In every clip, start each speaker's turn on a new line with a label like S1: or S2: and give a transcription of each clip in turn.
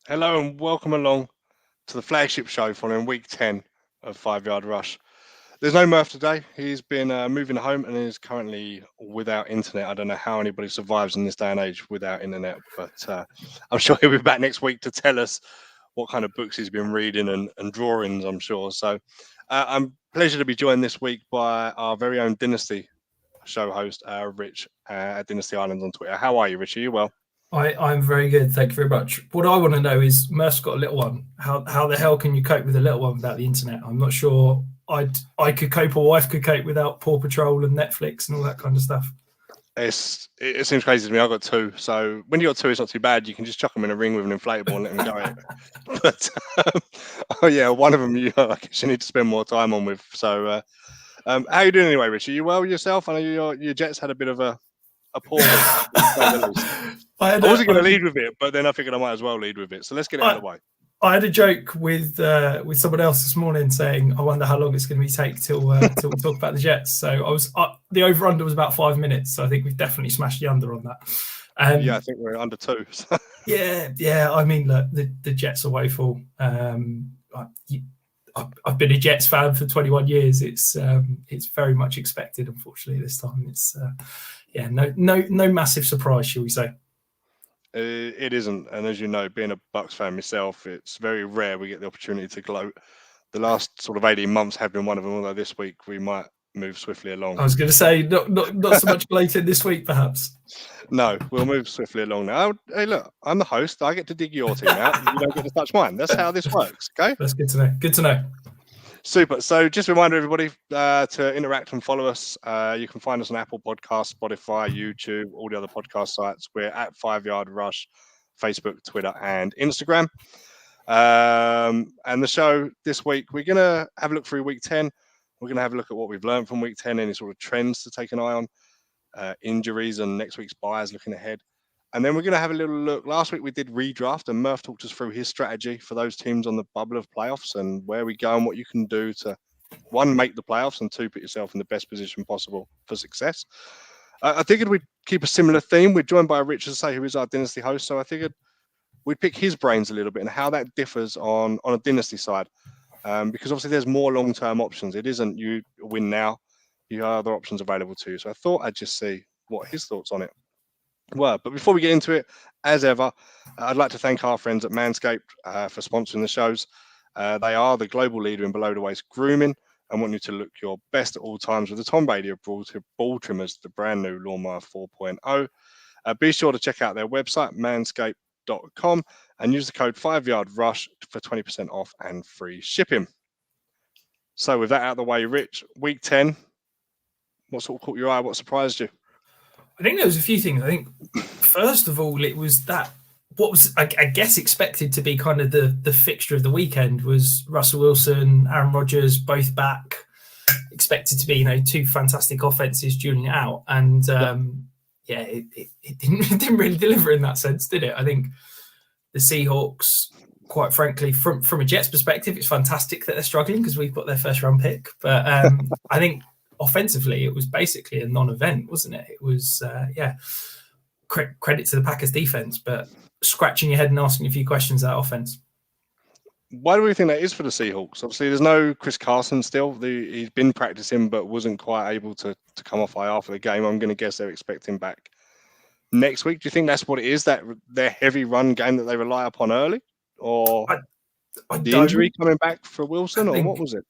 S1: Hello and welcome along to the flagship show following week 10 of 5 Yard Rush. There's no Murph today. He's been moving home and is currently without internet. I don't know how anybody survives in this day and age without internet, but I'm sure he'll be back next week to tell us what kind of books he's been reading and drawings, I'm sure. So I'm pleasure to be joined this week by our very own Dynasty show host, Rich at Dynasty Islands on Twitter. How are you, Rich? Are you well?
S2: I'm very good, thank you very much. What I want to know is, Murph's got a little one. How the hell can you cope with a little one without the internet? I'm not sure I could cope, or wife could cope without Paw Patrol and Netflix and all that kind of stuff.
S1: It seems crazy to me. I've got two, so when you got two, it's not too bad. You can just chuck them in a ring with an inflatable and let them go. But oh yeah, one of them I guess you need to spend more time on with. So how are you doing anyway, Rich? Are you well yourself? I know your Jets had a bit of a poor week. I wasn't going to lead with it, but then I figured I might as well lead with it. So let's get it out of the way.
S2: I had a joke with someone else this morning saying, "I wonder how long it's going to take till we talk about the Jets." So the over under was about 5 minutes. So I think we've definitely smashed the under on that.
S1: Yeah, I think we're under 2. So.
S2: Yeah. I mean, look, the Jets are woeful. I've been a Jets fan for 21 years. It's very much expected. Unfortunately, this time it's no massive surprise, shall we say?
S1: It isn't, and as you know, being a Bucks fan myself, it's very rare we get the opportunity to gloat. The last sort of 18 months have been one of them, although this week we might move swiftly along.
S2: I was going to say, not so much gloating this week, perhaps.
S1: No, we'll move swiftly along now. Hey, look, I'm the host. I get to dig your team out. You don't get to touch mine. That's how this works, okay?
S2: That's good to know. Good to know.
S1: Super. So just a reminder, everybody, to interact and follow us. You can find us on Apple Podcasts, Spotify, YouTube, all the other podcast sites. We're at 5 Yard Rush, Facebook, Twitter, and Instagram. And the show this week, we're going to have a look through week 10. We're going to have a look at what we've learned from week 10, any sort of trends to take an eye on, injuries and next week's buys looking ahead. And then we're going to have a little look. Last week we did redraft, and Murph talked us through his strategy for those teams on the bubble of playoffs and where we go and what you can do to, one, make the playoffs, and two, put yourself in the best position possible for success. I figured we'd keep a similar theme. We're joined by Rich, as I say, who is our Dynasty host. So I figured we'd pick his brains a little bit and how that differs on a Dynasty side. Because obviously there's more long-term options. It isn't you win now. You have other options available to you. So I thought I'd just see what his thoughts on it were. But before we get into it, as ever, I'd like to thank our friends at Manscaped for sponsoring the shows. They are the global leader in below-the-waist grooming and want you to look your best at all times with the Tom Brady of ball trimmers, the brand new Lawnmower 4.0. Be sure to check out their website, manscaped.com, and use the code 5YardRush for 20% off and free shipping. So with that out of the way, Rich, week 10, what sort of caught your eye? What surprised you?
S2: I think there was a few things. I think, first of all, it was that what was, I guess, expected to be kind of the fixture of the weekend was Russell Wilson, Aaron Rodgers, both back, expected to be, two fantastic offenses dueling it out. And, it didn't really deliver in that sense, did it? I think the Seahawks, quite frankly, from a Jets perspective, it's fantastic that they're struggling because we've got their first round pick. But I think offensively, it was basically a non-event, wasn't it? It was, credit to the Packers defense, but scratching your head and asking a few questions about offense.
S1: Why do we think that is for the Seahawks? Obviously, there's no Chris Carson still. He's been practicing, but wasn't quite able to come off IR for the game. I'm going to guess they're expecting back next week. Do you think that's what it is, that their heavy run game that they rely upon early? Or the injury coming back for Wilson, or what was it?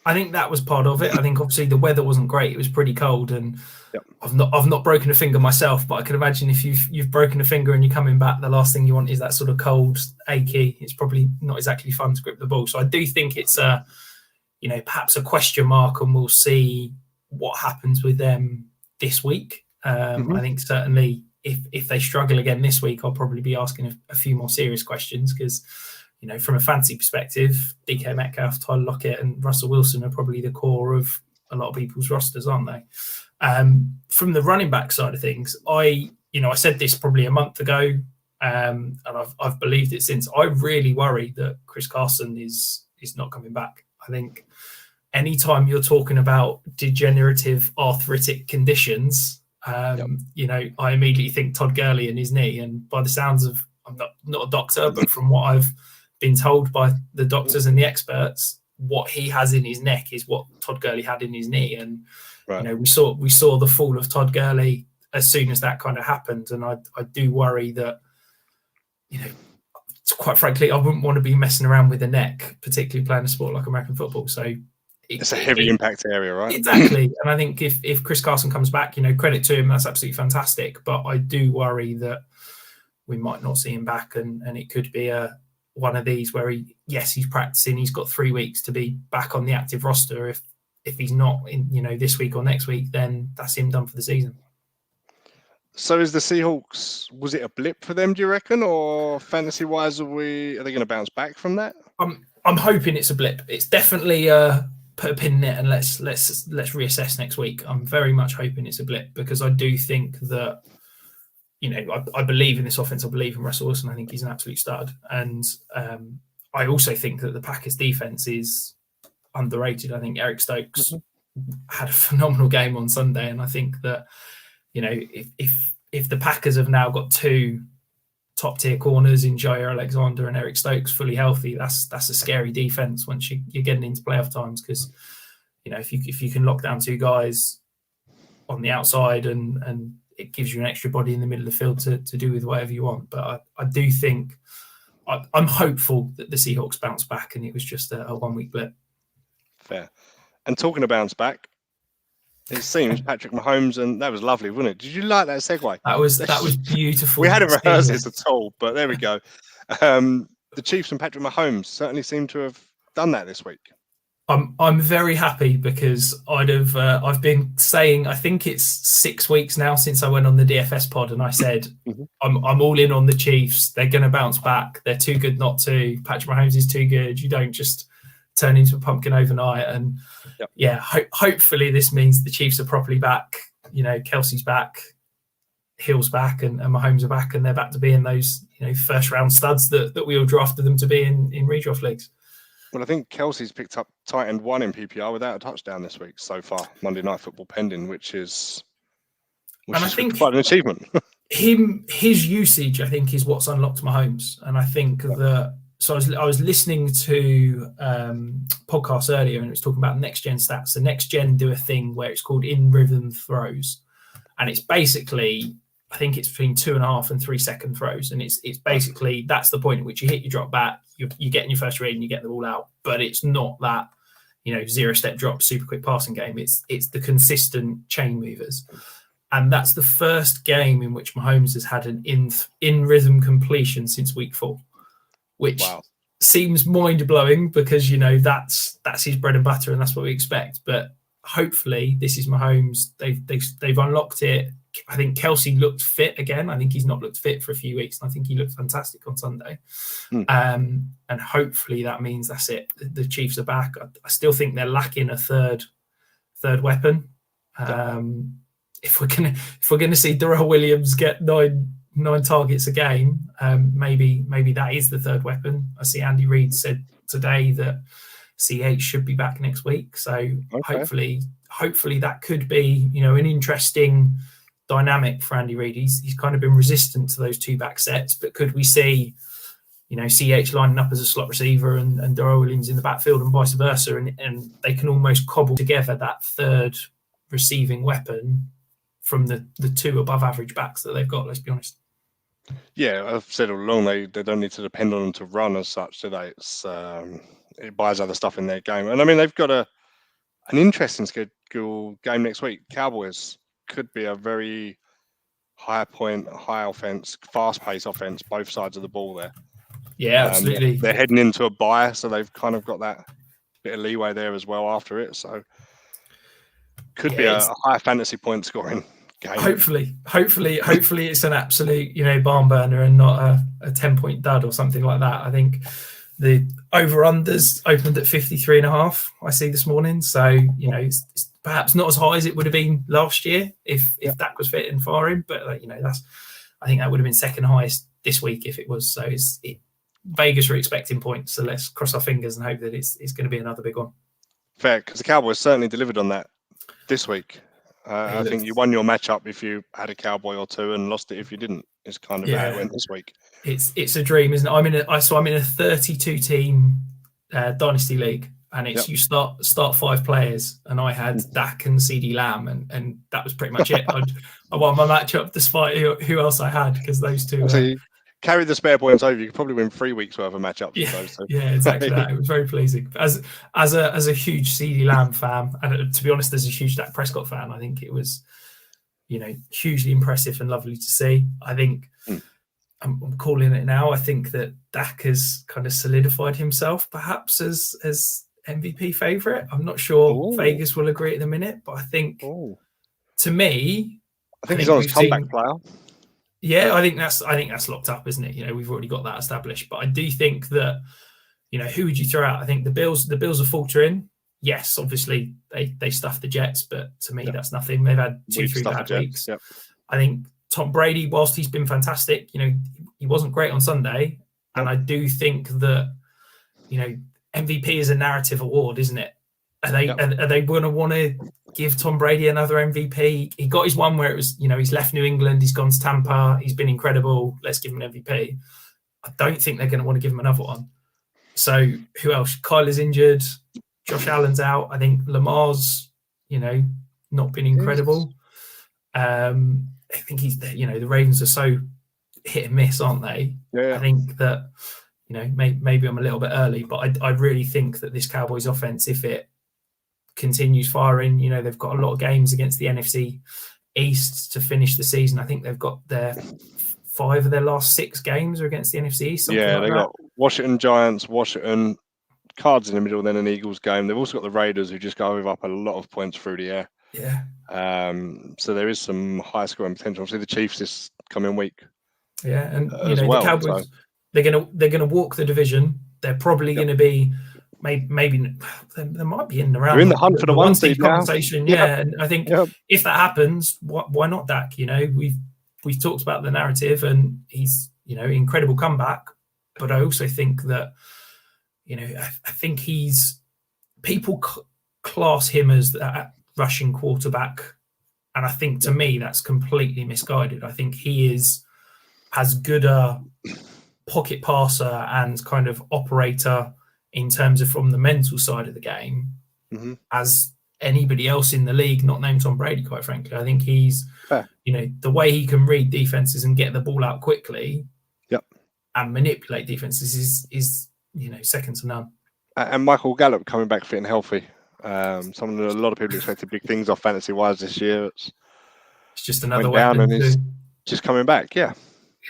S2: I think that was part of it. I think obviously the weather wasn't great. It was pretty cold, and I've not broken a finger myself, but I can imagine if you've broken a finger and you're coming back, the last thing you want is that sort of cold, achy. It's probably not exactly fun to grip the ball. So I do think it's perhaps a question mark, and we'll see what happens with them this week. I think certainly if they struggle again this week, I'll probably be asking a few more serious questions because, from a fantasy perspective, DK Metcalf, Tyler Lockett, and Russell Wilson are probably the core of a lot of people's rosters, aren't they? From the running back side of things, I said this probably a month ago, and I've believed it since. I really worry that Chris Carson is not coming back. I think anytime you're talking about degenerative arthritic conditions, I immediately think Todd Gurley and his knee. And by the sounds of, I'm not a doctor, but from what I've been told by the doctors and the experts, what he has in his neck is what Todd Gurley had in his knee. And, we saw the fall of Todd Gurley as soon as that kind of happened. And I do worry that, quite frankly, I wouldn't want to be messing around with the neck, particularly playing a sport like American football. So
S1: it's a heavy impact area, right?
S2: Exactly. And I think if Chris Carson comes back, credit to him, that's absolutely fantastic. But I do worry that we might not see him back, and it could be one of these where he's practicing, he's got 3 weeks to be back on the active roster. If he's not in, this week or next week, then that's him done for the season.
S1: So is the Seahawks, was it a blip for them, do you reckon? Or fantasy-wise, are they going to bounce back from that?
S2: I'm hoping it's a blip. It's definitely put a pin in it and let's reassess next week. I'm very much hoping it's a blip, because I do think that, I believe in this offense. I believe in Russell Wilson. I think he's an absolute stud. And I also think that the Packers defense is underrated. I think Eric Stokes had a phenomenal game on Sunday. And I think that, if the Packers have now got 2 top tier corners in Jair Alexander and Eric Stokes fully healthy, that's a scary defense once you're getting into playoff times, because if you can lock down 2 guys on the outside and it gives you an extra body in the middle of the field to do with whatever you want. But I do think I'm hopeful that the Seahawks bounce back, and it was just a 1 week blip.
S1: Fair. And talking of bounce back, it seems Patrick Mahomes, and that was lovely, wasn't it? Did you like that segue?
S2: That was beautiful.
S1: We hadn't rehearsed this at all, but there we go. The Chiefs and Patrick Mahomes certainly seem to have done that this week.
S2: I'm very happy, because I've been saying, I think it's 6 weeks now since I went on the DFS pod, and I said I'm all in on the Chiefs. They're going to bounce back. They're too good not to. Patrick Mahomes is too good. You don't just turn into a pumpkin overnight. And hopefully this means the Chiefs are properly back. Kelsey's back, Hill's back, and Mahomes are back, and they're back to being those first round studs that we all drafted them to be in redraft leagues.
S1: Well, I think Kelsey's picked up tight end 1 in PPR without a touchdown this week so far, Monday Night Football pending, which is I think quite an achievement.
S2: His usage, I think, is what's unlocked Mahomes. And I think that, so I was listening to podcasts earlier, and it was talking about next gen stats. The next gen do a thing where it's called in rhythm throws. And it's basically, I think it's between 2.5 and 3 second throws. And it's basically, that's the point at which you hit your drop back, you're getting your first read and you get the ball out. But it's not that, 0-step drop, super quick passing game. It's the consistent chain movers. And that's the first game in which Mahomes has had an in rhythm completion since week 4, which seems mind blowing, because, that's his bread and butter and that's what we expect. But hopefully this is Mahomes. They've unlocked it. I think Kelsey looked fit again. I think he's not looked fit for a few weeks, and I think he looked fantastic on Sunday. And hopefully that means that's it. The Chiefs are back. I still think they're lacking a third weapon. If we're gonna see Darrell Williams get nine targets a game, maybe that is the third weapon. I see Andy Reid said today that CH should be back next week. So hopefully that could be an interesting dynamic for Andy Reid. He's kind of been resistant to those 2 back sets, but could we see, CH lining up as a slot receiver and Darrell Williams in the backfield and vice versa, and they can almost cobble together that third receiving weapon from the 2 above average backs that they've got, let's be honest. Yeah,
S1: I've said all along, they don't need to depend on them to run as such, do they? It buys other stuff in their game. And I mean, they've got an interesting schedule game next week. Cowboys could be a very high offense, fast-paced offense, both sides of the ball there.
S2: Yeah, absolutely.
S1: They're heading into a bye, so they've kind of got that bit of leeway there as well after it. So could be a high fantasy point scoring game. Hopefully
S2: it's an absolute, barn burner and not a 10-point dud or something like that. I think the over-unders opened at 53.5, I see this morning. So, it's perhaps not as high as it would have been last year if Dak was fit and firing. But, I think that would have been second highest this week if it was. So Vegas are expecting points. So let's cross our fingers and hope that it's going to be another big one.
S1: Fair, because the Cowboys certainly delivered on that this week. I think you won your matchup if you had a Cowboy or two and lost it if you didn't. It's kind of how it went this week.
S2: It's a dream, isn't it? I'm in a 32 team dynasty league, and it's you start 5 players, and I had Dak and CD Lamb, and that was pretty much it. I won my matchup despite who else I had, because those two.
S1: So you carry the spare points over. You could probably win 3 weeks worth of matchups with those two.
S2: Yeah, exactly. That. It was very pleasing. As a huge CD Lamb fan, and to be honest, as a huge Dak Prescott fan, I think it was, hugely impressive and lovely to see. I think. I'm calling it now. I think that Dak has kind of solidified himself, perhaps as MVP favourite. I'm not sure Vegas will agree at the minute, but I think to me,
S1: I think he's on his comeback player.
S2: Yeah, I think that's locked up, isn't it? We've already got that established. But I do think that, who would you throw out? I think the Bills are faltering. Yes, obviously they stuffed the Jets, but to me that's nothing. They've had 2-3 bad weeks. Yep. I think Tom Brady, whilst he's been fantastic, he wasn't great on Sunday. And I do think that, MVP is a narrative award, isn't it? Are they going to want to give Tom Brady another MVP? He got his one where it was, he's left New England, he's gone to Tampa, he's been incredible. Let's give him an MVP. I don't think they're going to want to give him another one. So who else? Kyler's injured. Josh Allen's out. I think Lamar's, not been incredible. I think he's, the Ravens are so hit and miss, aren't they? Yeah. I think that, maybe I'm a little bit early, but I really think that this Cowboys offense, if it continues firing, they've got a lot of games against the NFC East to finish the season. I think they've got 5 of their last 6 games are against the NFC East.
S1: Yeah, they got Washington Giants, Washington, Cards in the middle, then an Eagles game. They've also got the Raiders, who just go up a lot of points through the air.
S2: Yeah.
S1: So there is some high scoring potential. Obviously, the Chiefs this coming week.
S2: Yeah, and the Cowboys, they're gonna walk the division. They're probably going to be maybe they might be in the round.
S1: They're in the hunt for the one seed
S2: conversation. Now. Yeah, and I think if that happens, why not Dak? We've talked about the narrative, and he's incredible comeback. But I also think that I think people class him as that rushing quarterback, and I think to me that's completely misguided. I think he is as good a pocket passer and kind of operator in terms of from the mental side of the game as anybody else in the league, not named Tom Brady, quite frankly. I think he's the way he can read defenses and get the ball out quickly and manipulate defenses is second to none.
S1: And Michael Gallup coming back fit and healthy. Someone that a lot of people expected big things off fantasy wise this year. It's
S2: just another weapon. And
S1: he's just coming back. Yeah,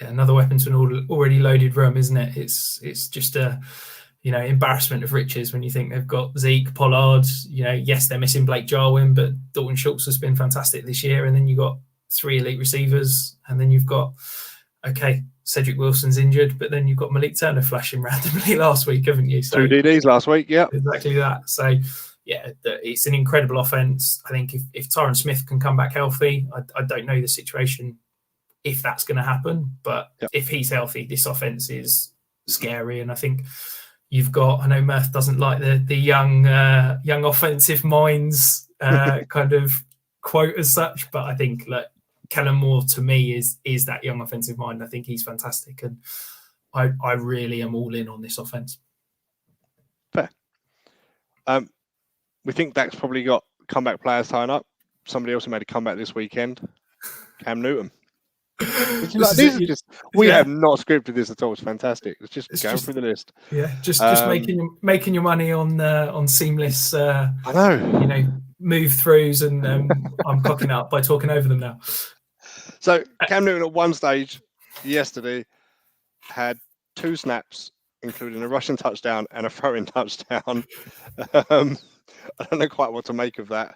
S2: another weapon to an already loaded room, isn't it? It's just a embarrassment of riches when you think they've got Zeke, Pollard. Yes, they're missing Blake Jarwin, but Dalton Schultz has been fantastic this year. And then you've got 3 elite receivers, and then you've got Cedric Wilson's injured, but then you've got Malik Turner flashing randomly last week, haven't you? So,
S1: 2 DDs last week, yeah.
S2: Exactly that. So, yeah, it's an incredible offense. I think if Tyron Smith can come back healthy, I don't know the situation if that's going to happen, but if he's healthy, this offense is scary. And I think you've got, I know Murph doesn't like the young offensive minds kind of quote as such, but I think Kellen Moore to me is that young offensive mind. I think he's fantastic, and I really am all in on this offense.
S1: Fair. We think Dak's probably got comeback players tying up. Somebody else who made a comeback this weekend, Cam Newton. We have not scripted this at all. It's fantastic. It's just going through the list.
S2: Yeah, just making your money on seamless.
S1: I know.
S2: Move throughs, and I'm cocking up by talking over them now.
S1: So Cam Newton at one stage yesterday had 2 snaps, including a rushing touchdown and a throwing touchdown. I don't know quite what to make of that.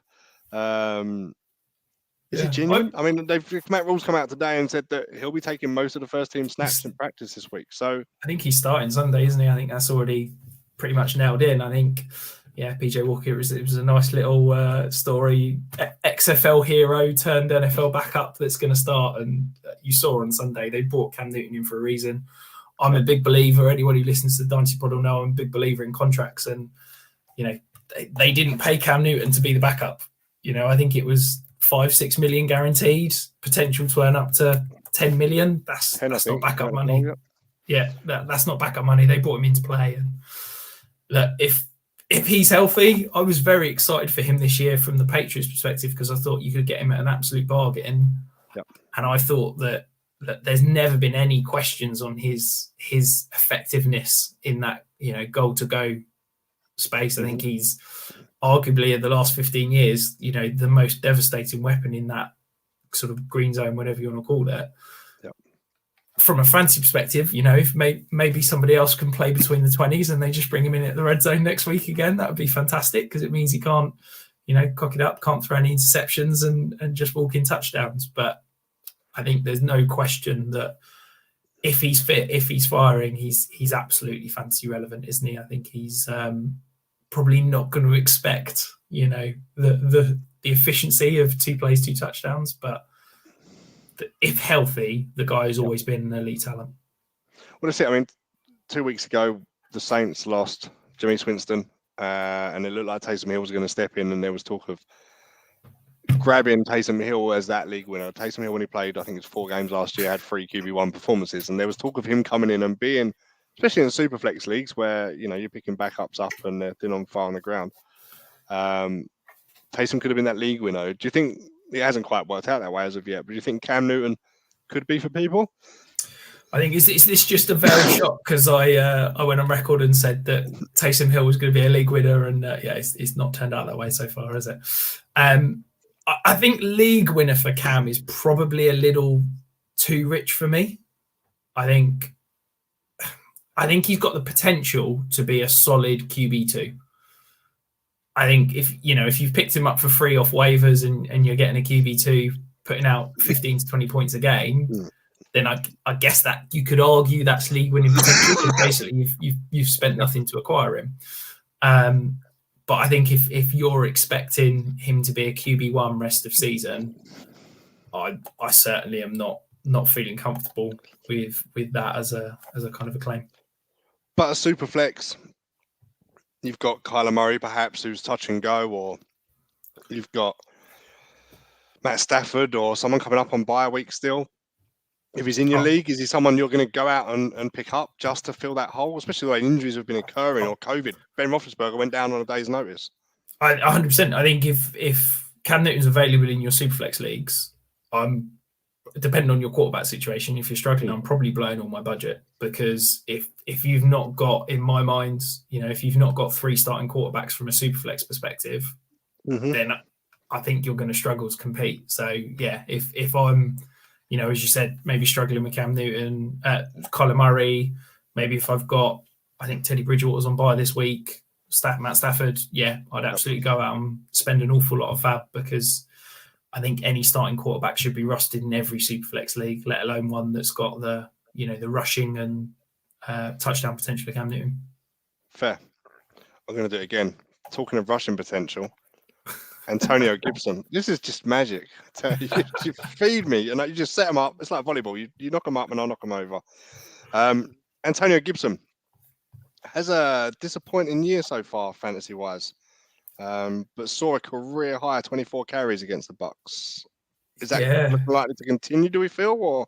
S1: Is it genuine? I mean, Matt Rule's come out today and said that he'll be taking most of the first team snaps in practice this week. So
S2: I think he's starting Sunday, isn't he? I think that's already pretty much nailed in. I think, PJ Walker, it was a nice little story. XFL hero turned NFL backup that's going to start. And you saw on Sunday, they brought Cam Newton in for a reason. I'm a big believer. Anyone who listens to the Dynasty Pod will know I'm a big believer in contracts. And, they didn't pay Cam Newton to be the backup. I think it was 5-6 million guaranteed, potential to earn up to 10 million. That's not backup money. Yeah, that's not backup money. They brought him into play. And look, if he's healthy, I was very excited for him this year from the Patriots perspective, because I thought you could get him at an absolute bargain.
S1: Yep.
S2: And I thought that there's never been any questions on his effectiveness in that, goal to go space. I think he's arguably in the last 15 years, the most devastating weapon in that sort of green zone, whatever you want to call it.
S1: Yep.
S2: From a fantasy perspective, if maybe somebody else can play between the 20s and they just bring him in at the red zone next week again, that would be fantastic, because it means he can't, cock it up, can't throw any interceptions and just walk in touchdowns. But I think there's no question that if he's fit, if he's firing, he's absolutely fantasy relevant, isn't he? I think he's probably not going to expect, the efficiency of 2 plays, 2 touchdowns, but if healthy, the guy has always been an elite talent.
S1: Well, that's it. I mean, 2 weeks ago, the Saints lost Jameis Winston, and it looked like Taysom Hill was going to step in, and there was talk of grabbing Taysom Hill as that league winner. Taysom Hill, when he played, I think it's 4 games last year, had 3 QB1 performances, and there was talk of him coming in and being, especially in the Superflex leagues where, you're picking backups up and they're thin on fire on the ground. Taysom could have been that league winner. Do you think it hasn't quite worked out that way as of yet, but do you think Cam Newton could be for people?
S2: I think is this just a very shock, because I went on record and said that Taysom Hill was going to be a league winner, and it's not turned out that way so far, has it? I think league winner for Cam is probably a little too rich for me. I think he's got the potential to be a solid QB2. I think if you've picked him up for free off waivers and you're getting a QB2 putting out 15 to 20 points a game, then I guess that you could argue that's league winning potential, because basically you've spent nothing to acquire him. But I think if you're expecting him to be a QB1 rest of season, I certainly am not feeling comfortable with that as a kind of a claim.
S1: But a super flex, you've got Kyler Murray perhaps, who's touch and go, or you've got Matt Stafford or someone coming up on bye week still. If he's in your league, is he someone you're going to go out and pick up just to fill that hole, especially the way injuries have been occurring or COVID? Ben Roethlisberger went down on a day's notice.
S2: 100%. I think if Cam Newton's available in your Superflex leagues, depending on your quarterback situation, if you're struggling, I'm probably blowing all my budget, because if you've not got, in my mind, if you've not got 3 starting quarterbacks from a Superflex perspective, then I think you're going to struggle to compete. So yeah, if I'm, as you said, maybe struggling with Cam Newton, Kyler Murray, maybe if I've got, I think Teddy Bridgewater's on bye this week, Matt Stafford, I'd absolutely go out and spend an awful lot of fab, because I think any starting quarterback should be rusted in every Superflex league, let alone one that's got the rushing and touchdown potential of Cam Newton.
S1: Fair. I'm going to do it again. Talking of rushing potential, Antonio Gibson. This is just magic. You feed me and you just set them up. It's like volleyball. You knock them up and I'll knock them over. Antonio Gibson has a disappointing year so far, fantasy-wise, but saw a career high 24 carries against the Bucks. Is that looking likely to continue, do we feel? Or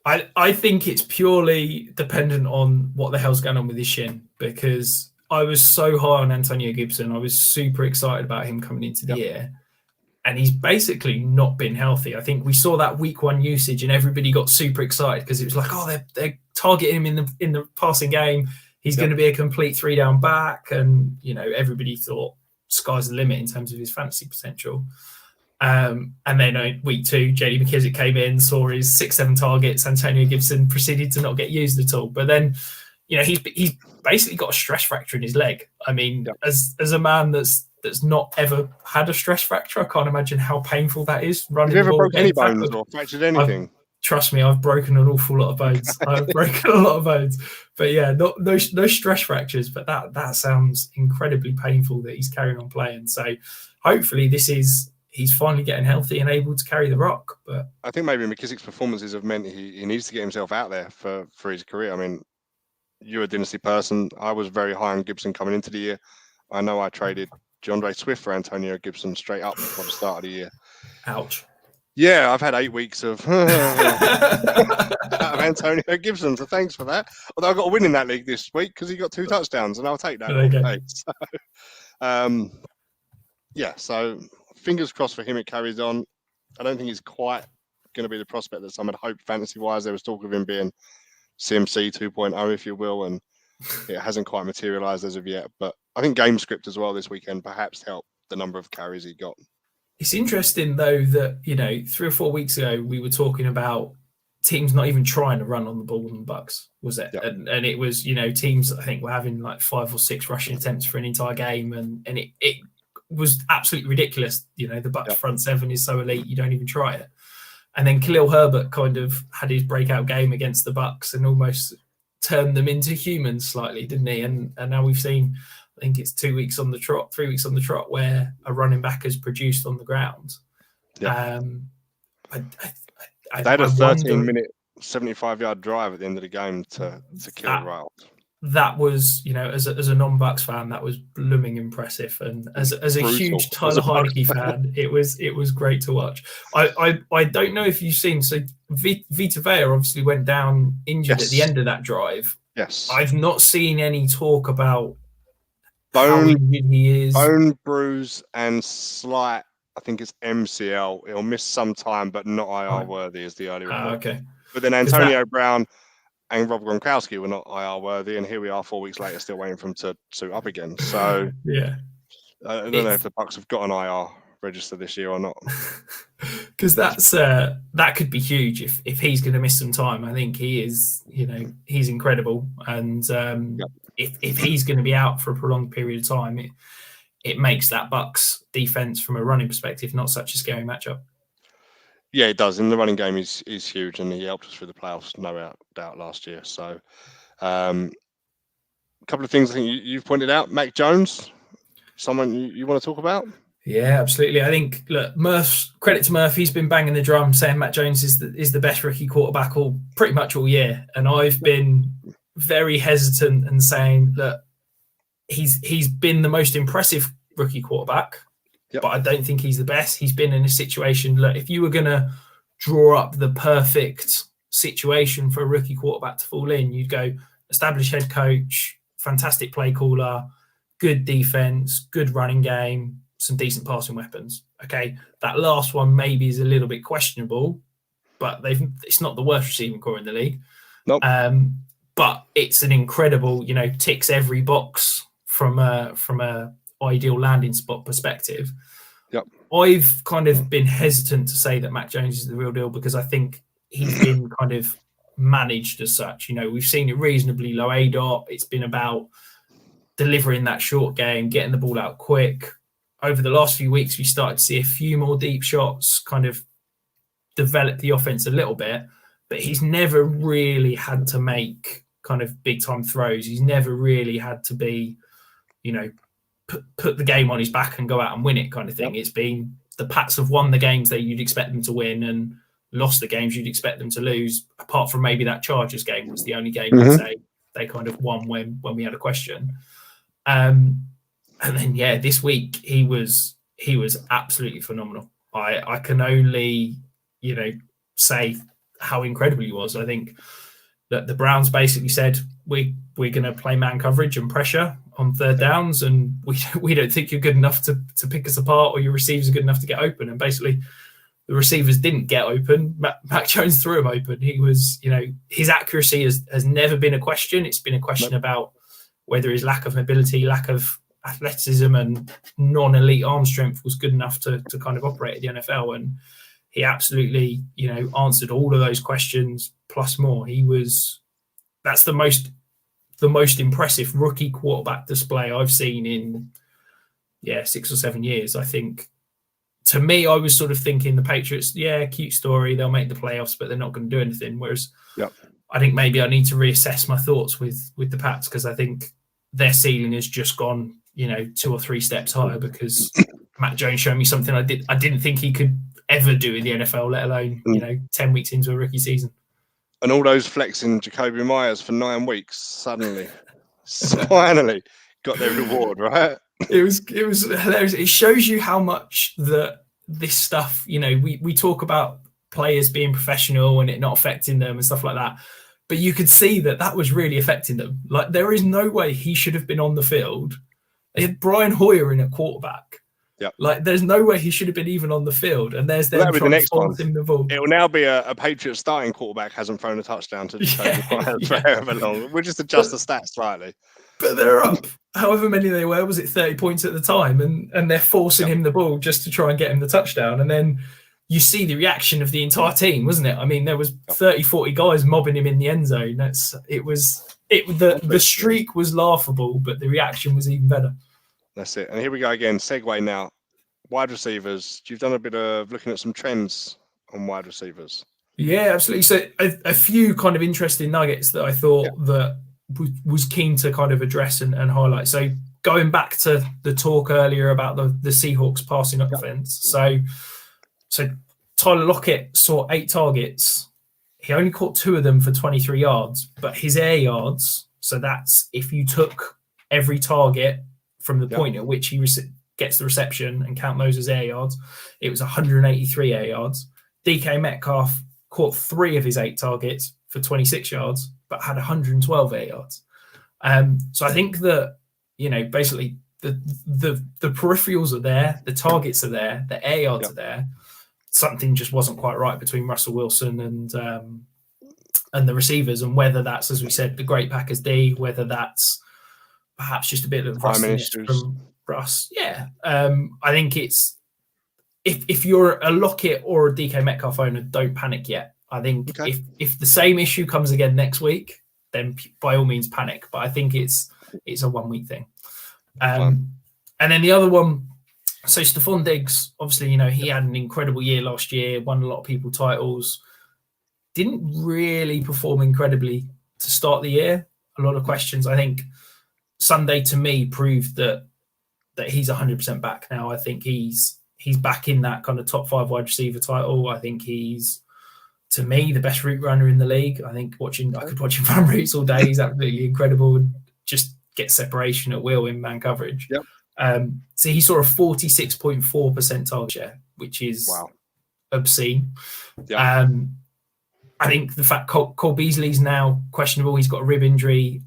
S2: I think it's purely dependent on what the hell's going on with his shin, because I was so high on Antonio Gibson. I was super excited about him coming into the year, and he's basically not been healthy. I think we saw that week 1 usage and everybody got super excited because it was like, they're targeting him in the passing game. He's going to be a complete 3-down back. And, everybody thought sky's the limit in terms of his fantasy potential. And then week 2, J.D. McKissic came in, saw his 6-7 targets. Antonio Gibson proceeded to not get used at all. But then, he's basically got a stress fracture in his leg. I mean, as a man that's not ever had a stress fracture, I can't imagine how painful that is. Have
S1: you ever broken any bones or fractured anything?
S2: Trust me, I've broken an awful lot of bones. I've broken a lot of bones. But yeah, no stress fractures, but that sounds incredibly painful that he's carrying on playing. So hopefully he's finally getting healthy and able to carry the rock. But
S1: I think maybe McKissic's performances have meant he needs to get himself out there for his career. I mean, you're a dynasty person. I was very high on Gibson coming into the year. I know I traded DeAndre Swift for Antonio Gibson straight up for the start of the year.
S2: Ouch.
S1: Yeah, I've had 8 weeks of Antonio Gibson, so thanks for that. Although I got a win in that league this week because he got 2 touchdowns, and I'll take that.
S2: Okay.
S1: So, so fingers crossed for him. It carries on. I don't think it's quite going to be the prospect that some had hoped fantasy-wise. There was talk of him being CMC 2.0, if you will, and it hasn't quite materialised as of yet. But I think game script as well this weekend perhaps helped the number of carries he got.
S2: It's interesting, though, that, 3 or 4 weeks ago, we were talking about teams not even trying to run on the ball in the Bucks, was it? Yep. And it was, teams, I think, were having like 5 or 6 rushing attempts for an entire game. And it was absolutely ridiculous. The Bucks front seven is so elite, you don't even try it. And then Khalil Herbert kind of had his breakout game against the Bucks and almost turned them into humans slightly, didn't he? And now we've seen, I think it's 3 weeks on the trot, where a running back has produced on the ground.
S1: Yeah. They had a 13-minute, 75-yard drive at the end of the game to kill Riles.
S2: That was, as a non-Bucks fan, that was blooming impressive, and as a huge Tyler Heineke fan, it was great to watch. I don't know if you've seen. So Vita Vea obviously went down injured at the end of that drive.
S1: Yes,
S2: I've not seen any talk about how injured he is.
S1: Bone bruise and slight. I think it's MCL. He'll miss some time, but not IR worthy is the early report.
S2: Okay.
S1: But then Antonio Brown and Rob Gronkowski were not IR worthy, and here we are 4 weeks later, still waiting for him to suit up again. So
S2: yeah,
S1: I don't know if the Bucks have got an IR register this year or not.
S2: Because that could be huge if he's going to miss some time. I think he is, he's incredible, and if he's going to be out for a prolonged period of time, it makes that Bucks defense from a running perspective not such a scary matchup.
S1: Yeah, it does. And the running game is huge, and he helped us through the playoffs, no doubt, last year. So, a couple of things I think you've pointed out. Mac Jones, someone you want to talk about?
S2: Yeah, absolutely. I think, look, credit to Murph. He's been banging the drum saying Mac Jones is the best rookie quarterback pretty much all year. And I've been very hesitant and saying that he's been the most impressive rookie quarterback. Yep. But I don't think he's the best. He's been in a situation, look, if you were going to draw up the perfect situation for a rookie quarterback to fall in, you'd go established head coach, fantastic play caller, good defense, good running game, some decent passing weapons. Okay, that last one maybe is a little bit questionable, but it's not the worst receiving core in the league.
S1: Nope.
S2: But it's an incredible, ticks every box from a ideal landing spot perspective.
S1: Yep.
S2: I've kind of been hesitant to say that Mac Jones is the real deal because I think he's been kind of managed as such. We've seen it reasonably low ADOT. It's been about delivering that short game, getting the ball out quick. Over the last few weeks, we started to see a few more deep shots kind of develop the offense a little bit, but he's never really had to make kind of big time throws. He's never really had to be, put the game on his back and go out and win it kind of thing. Yep. It's been the Pats have won the games that you'd expect them to win and lost the games you'd expect them to lose, apart from maybe that Chargers game was the only game I'd say they kind of won when we had a question. And then, this week he was absolutely phenomenal. I can only, say how incredible he was. I think that the Browns basically said, we're going to play man coverage and pressure on third downs, and we don't think you're good enough to pick us apart, or your receivers are good enough to get open. And basically, the receivers didn't get open. Mac Jones threw him open. He was, his accuracy has never been a question. It's been a question about whether his lack of mobility, lack of athleticism, and non-elite arm strength was good enough to kind of operate at the NFL. And he absolutely, answered all of those questions plus more. That's the most impressive rookie quarterback display I've seen in 6 or 7 years. I think, to me, I was sort of thinking the Patriots, cute story, they'll make the playoffs, but they're not going to do anything. Whereas I think maybe I need to reassess my thoughts with the Pats, because I think their ceiling has just gone, 2 or 3 steps higher, because Mac Jones showed me something I didn't think he could ever do in the NFL, let alone 10 weeks into a rookie season.
S1: And all those flexing Jacobi Meyers for 9 weeks finally got their reward, right?
S2: It was hilarious. It shows you how much this stuff, we talk about players being professional and it not affecting them and stuff like that. But you could see that was really affecting them. Like, there is no way he should have been on the field. They had Brian Hoyer in at quarterback.
S1: Yep.
S2: Like, there's no way he should have been even on the field. And there's them trying to force him the ball.
S1: It will now be a Patriots starting quarterback hasn't thrown a touchdown to Jacobi for however long. We'll just adjust the stats slightly.
S2: But they're up however many they were. Was it 30 points at the time? And they're forcing him the ball just to try and get him the touchdown. And then you see the reaction of the entire team, wasn't it? I mean, there was 30, 40 guys mobbing him in the end zone. The streak was laughable, but the reaction was even better.
S1: That's it. And here we go again. Segue now. Wide receivers. You've done a bit of looking at some trends on wide receivers.
S2: Yeah, absolutely. So a few kind of interesting nuggets that I thought that was keen to kind of address and highlight. So going back to the talk earlier about the Seahawks passing offense. So Tyler Lockett saw 8 targets. He only caught 2 of them for 23 yards, but his air yards, so that's if you took every target from the point at which he gets the reception and count those as air yards, it was 183 air yards. DK Metcalf caught 3 of his 8 targets for 26 yards, but had 112 air yards. So I think that, basically the peripherals are there, the targets are there, the air yards are there. Something just wasn't quite right between Russell Wilson and the receivers, and whether that's, as we said, the great Packers D, whether that's perhaps just a bit of rustiness from Russ. Yeah. I think it's if you're a Lockett or a DK Metcalf owner, don't panic yet. I think if the same issue comes again next week, then by all means panic. But I think it's a 1 week thing. And then the other one, so Stefon Diggs, obviously, he had an incredible year last year, won a lot of people titles, didn't really perform incredibly to start the year. A lot of questions. I think Sunday to me proved that he's 100% back now. I think he's back in that kind of top 5 wide receiver title. I think he's, to me, the best route runner in the league. I think I could watch him run routes all day. He's absolutely incredible. Just get separation at will in man coverage.
S1: Yep.
S2: So he saw a 46.4% target share, which is obscene.
S1: Yeah.
S2: I think the fact Cole Beasley's now questionable, he's got a rib injury,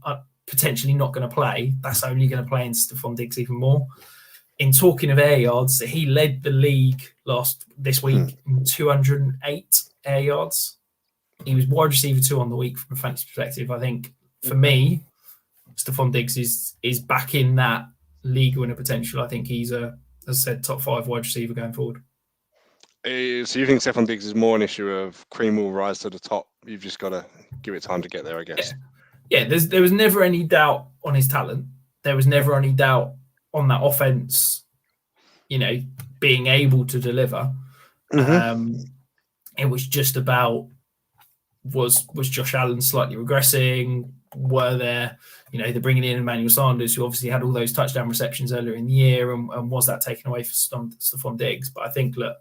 S2: potentially not going to play. That's only going to play in Stefon Diggs even more. In talking of air yards, he led the league this week in 208 air yards. He was wide receiver 2 on the week from a fantasy perspective. I think for me, Stefon Diggs is back in that league winner potential. I think he's as I said, top 5 wide receiver going forward.
S1: So you think Stefon Diggs is more an issue of cream will rise to the top? You've just got to give it time to get there, I guess.
S2: Yeah, there was never any doubt on his talent. There was never any doubt on that offense, being able to deliver. It was just about was Josh Allen slightly regressing? Were there, they're bringing in Emmanuel Sanders, who obviously had all those touchdown receptions earlier in the year, and was that taken away from Stefon Diggs? But I think, look,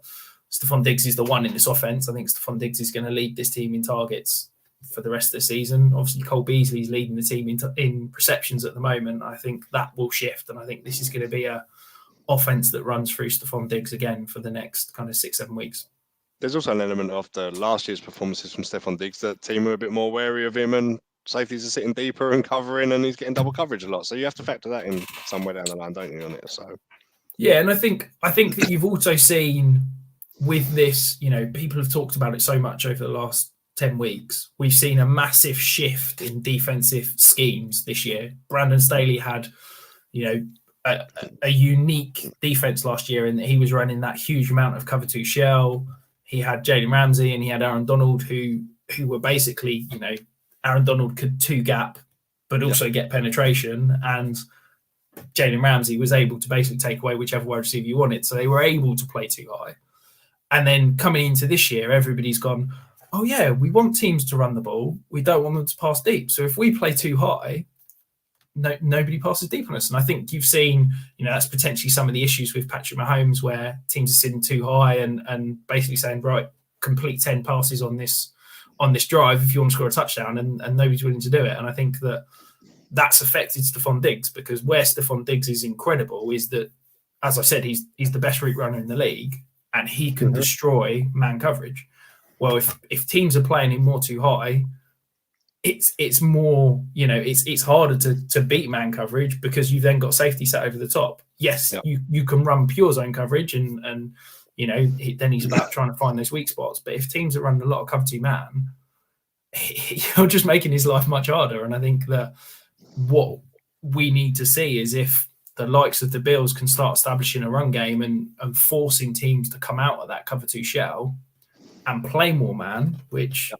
S2: Stefon Diggs is the one in this offense. I think Stefon Diggs is going to lead this team in targets for the rest of the season. Obviously, Cole Beasley's leading the team in receptions at the moment. I think that will shift, and I think this is going to be a offense that runs through Stefon Diggs again for the next kind of 6-7 weeks.
S1: There's also an element of the last year's performances from Stefon Diggs that team are a bit more wary of him, and safeties are sitting deeper and covering, and he's getting double coverage a lot. So you have to factor that in somewhere down the line, don't you, on it? So
S2: yeah, and I think that you've also seen with this, people have talked about it so much over the last 10 weeks. We've seen a massive shift in defensive schemes this year. Brandon Staley had, a unique defense last year in that he was running that huge amount of cover 2 shell. He had Jalen Ramsey and he had Aaron Donald, who were basically, Aaron Donald could 2 gap, but also get penetration. And Jalen Ramsey was able to basically take away whichever wide receiver you wanted. So they were able to play too high. And then coming into this year, everybody's gone, oh yeah, we want teams to run the ball. We don't want them to pass deep. So if we play too high, nobody passes deep on us. And I think you've seen, that's potentially some of the issues with Patrick Mahomes, where teams are sitting too high and basically saying, right, complete 10 passes on this drive if you want to score a touchdown, and nobody's willing to do it. And I think that that's affected Stefon Diggs, because where Stefon Diggs is incredible is that, as I said, he's the best route runner in the league, and he can destroy man coverage. Well, if teams are playing him more too high, it's more, it's harder to beat man coverage, because you've then got safety set over the top. Yes, you can run pure zone coverage, and then he's about trying to find those weak spots. But if teams are running a lot of cover 2 man, you're just making his life much harder. And I think that what we need to see is if the likes of the Bills can start establishing a run game and forcing teams to come out of that cover 2 shell and play more man, which,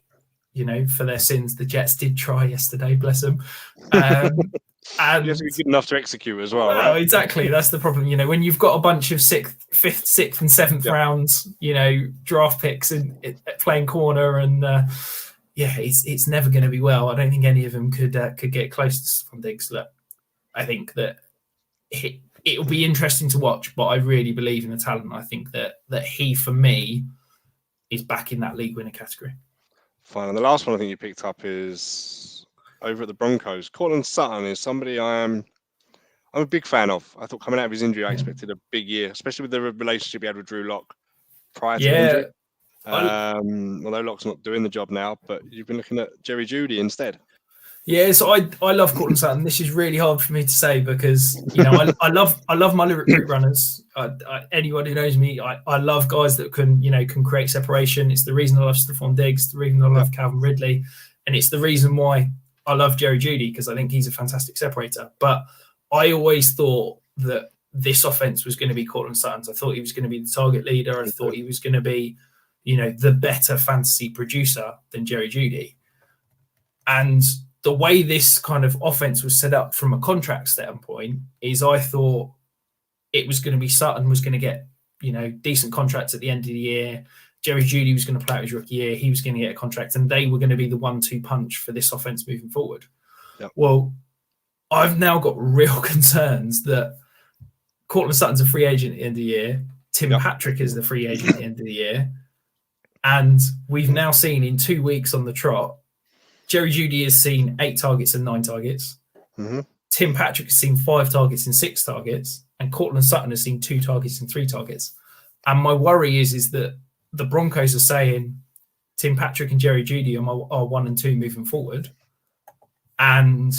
S2: for their sins, the Jets did try yesterday, bless them. And
S1: you have to be good enough to execute as well, right?
S2: Exactly. That's the problem. When you've got a bunch of fifth, sixth, and seventh rounds, draft picks and playing corner, and it's never going to be well. I don't think any of them could get close to Stefon Diggs. Look, I think that it'll be interesting to watch, but I really believe in the talent. I think that he, for me, is back in that league winner category.
S1: Fine. And the last one I think you picked up is over at the Broncos. Courtland Sutton is somebody I'm a big fan of. I thought coming out of his injury, I expected a big year, especially with the relationship he had with Drew Lock prior to injury. Although Lock's not doing the job now, but you've been looking at Jerry Jeudy instead.
S2: Yeah, so I love Courtland Sutton. This is really hard for me to say, because I love my route runners. Anyone who knows me, I love guys that can create separation. It's the reason I love Stefon Diggs, the reason I love Calvin Ridley, and it's the reason why I love Jerry Jeudy, because I think he's a fantastic separator. But I always thought that this offense was going to be Courtland Sutton's. I thought he was going to be the target leader. I thought he was going to be, the better fantasy producer than Jerry Jeudy. And the way this kind of offense was set up from a contract standpoint is, I thought it was going to be Sutton was going to get, decent contracts at the end of the year. Jerry Jeudy was going to play out his rookie year. He was going to get a contract, and they were going to be the 1-2 punch for this offense moving forward. Yep. Well, I've now got real concerns that Courtland Sutton's a free agent at the end of the year. Tim Patrick is the free agent at the end of the year. And we've now seen in 2 weeks on the trot, Jerry Jeudy has seen 8 targets and 9 targets. Mm-hmm. Tim Patrick has seen 5 targets and 6 targets. And Courtland Sutton has seen 2 targets and 3 targets. And my worry is that the Broncos are saying Tim Patrick and Jerry Jeudy are 1 and 2 moving forward. And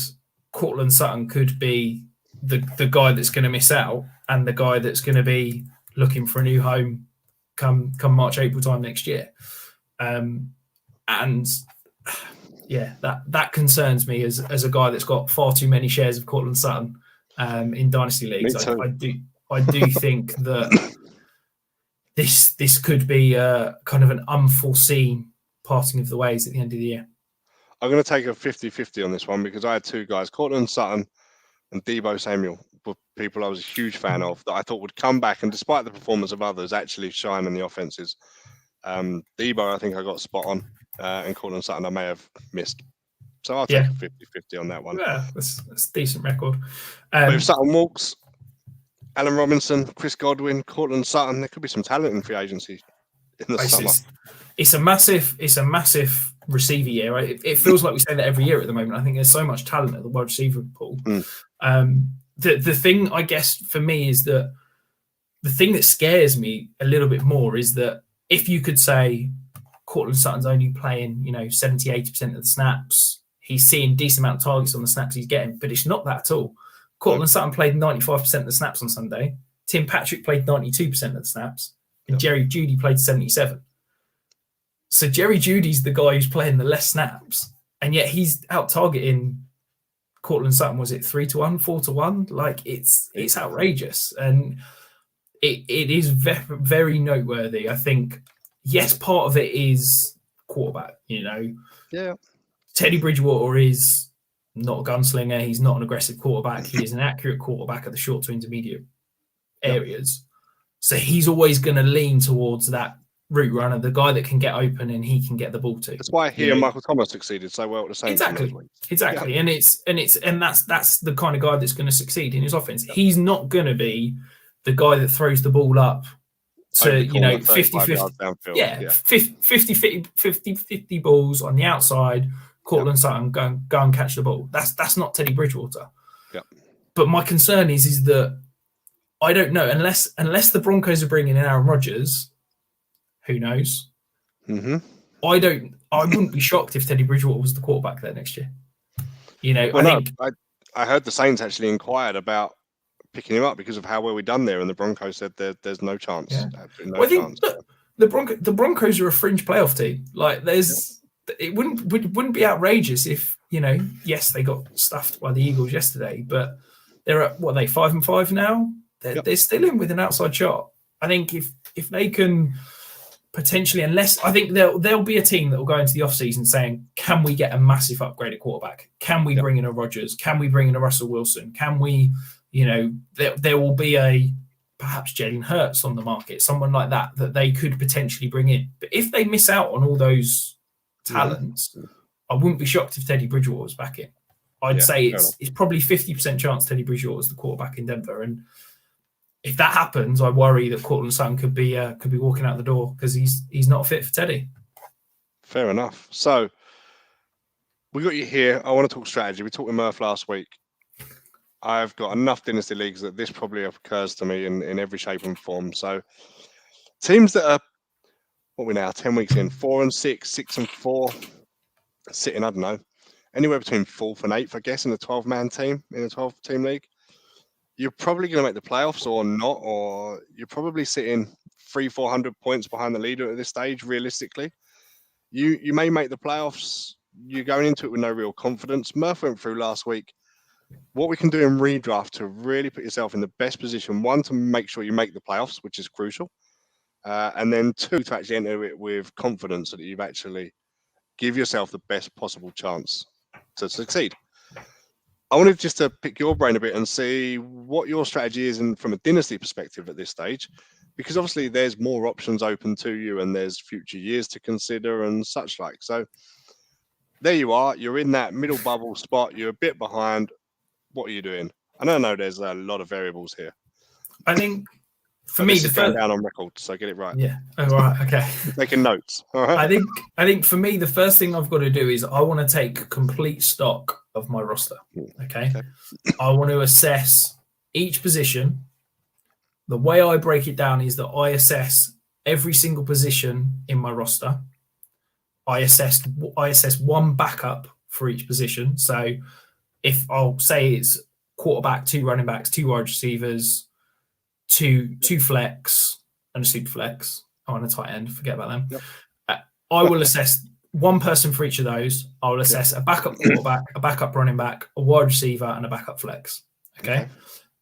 S2: Courtland Sutton could be the guy that's going to miss out, and the guy that's going to be looking for a new home come March, April time next year. That concerns me as a guy that's got far too many shares of Courtland Sutton in dynasty leagues. I do think that this could be kind of an unforeseen parting of the ways at the end of the year.
S1: I'm going to take a 50-50 on this one, because I had 2 guys, Courtland Sutton and Deebo Samuel, were people I was a huge fan of, that I thought would come back and, despite the performance of others, actually shine in the offenses. Deebo, I think I got spot on, and Courtland Sutton I may have missed. So I'll take a 50-50 on that one.
S2: Yeah, that's a decent record.
S1: But if Sutton walks, Allen Robinson, Chris Godwin, Courtland Sutton, there could be some talent in free agency in the summer.
S2: It's a massive receiver year, right? It feels like we say that every year at the moment. I think there's so much talent at the wide receiver pool. The thing, I guess, for me is that the thing that scares me a little bit more is that if you could say Courtland Sutton's only playing, 70-80% of the snaps, he's seeing decent amount of targets on the snaps he's getting, but it's not that at all. Courtland Sutton played 95% of the snaps on Sunday. Tim Patrick played 92% of the snaps, and Jerry Jeudy played 77%. So Jerry Judy's the guy who's playing the less snaps, and yet he's out targeting Courtland Sutton. Was it 3-1, 4-1? Like it's outrageous, and it is very, very noteworthy. I think, yes, part of it is quarterback.
S1: Yeah.
S2: Teddy Bridgewater is not a gunslinger. He's not an aggressive quarterback. He is an accurate quarterback at the short to intermediate areas. So he's always going to lean towards that route runner, the guy that can get open and he can get the ball to.
S1: That's why he and Michael Thomas succeeded so well at the same time.
S2: Exactly. Yeah. And that's the kind of guy that's going to succeed in his offense. Yeah. He's not going to be the guy that throws the ball up to 50-50. Yeah, 50-50 balls on the outside Courtland Sutton, go and catch the ball. That's not Teddy Bridgewater.
S1: Yep.
S2: But my concern is that I don't know, unless the Broncos are bringing in Aaron Rodgers, who knows?
S1: Mm-hmm.
S2: I wouldn't be shocked if Teddy Bridgewater was the quarterback there next year.
S1: I heard the Saints actually inquired about picking him up because of how well we've done there, and the Broncos said there's no chance.
S2: Yeah.
S1: No chance.
S2: The Broncos are a fringe playoff team. Like it wouldn't be outrageous if, yes, they got stuffed by the Eagles yesterday, but they're at 5-5 now. They're still in with an outside shot. I think if they can potentially, I think there'll be a team that will go into the offseason saying, can we get a massive upgrade at quarterback? Can we bring in a Rodgers? Can we bring in a Russell Wilson? Can we, there will be perhaps Jalen Hurts on the market, someone like that they could potentially bring in. But if they miss out on all those talents, I wouldn't be shocked if Teddy Bridgewater was back in. I'd say it's probably 50% chance Teddy Bridgewater is the quarterback in Denver. And if that happens, I worry that Courtland Sutton could be walking out the door because he's not fit for Teddy.
S1: Fair enough. So we got you here. I want to talk strategy. We talked with Murph last week. I've got enough dynasty leagues that this probably occurs to me in every shape and form. So teams that are, what are we now, 10 weeks in, 4-6, 6-4, sitting, I don't know, anywhere between 4th and 8th, I guess, in a 12-man team, in a 12-team league. You're probably going to make the playoffs or not, or you're probably sitting 300-400 points behind the leader at this stage, realistically. You may make the playoffs. You're going into it with no real confidence. Murph went through last week what we can do in redraft to really put yourself in the best position, one, to make sure you make the playoffs, which is crucial, and then two, to actually enter it with confidence that you've actually give yourself the best possible chance to succeed. I wanted just to pick your brain a bit and see what your strategy is from a dynasty perspective at this stage, because obviously there's more options open to you and there's future years to consider and such like. So there you are. You're in that middle bubble spot. You're a bit behind. What are you doing? I know there's a lot of variables here.
S2: I think for me, the
S1: first down on record, so get it right.
S2: Yeah. All right. Okay.
S1: Taking notes. All right.
S2: I think for me, the first thing I've got to do is I want to take complete stock of my roster. Okay. I want to assess each position. The way I break it down is that I assess every single position in my roster. I assess one backup for each position. So if I'll say it's quarterback, 2 running backs, 2 wide receivers, two flex and a super flex. On a tight end, forget about them. Yep. I will assess one person for each of those. I will assess a backup quarterback, a backup running back, a wide receiver, and a backup flex. Okay.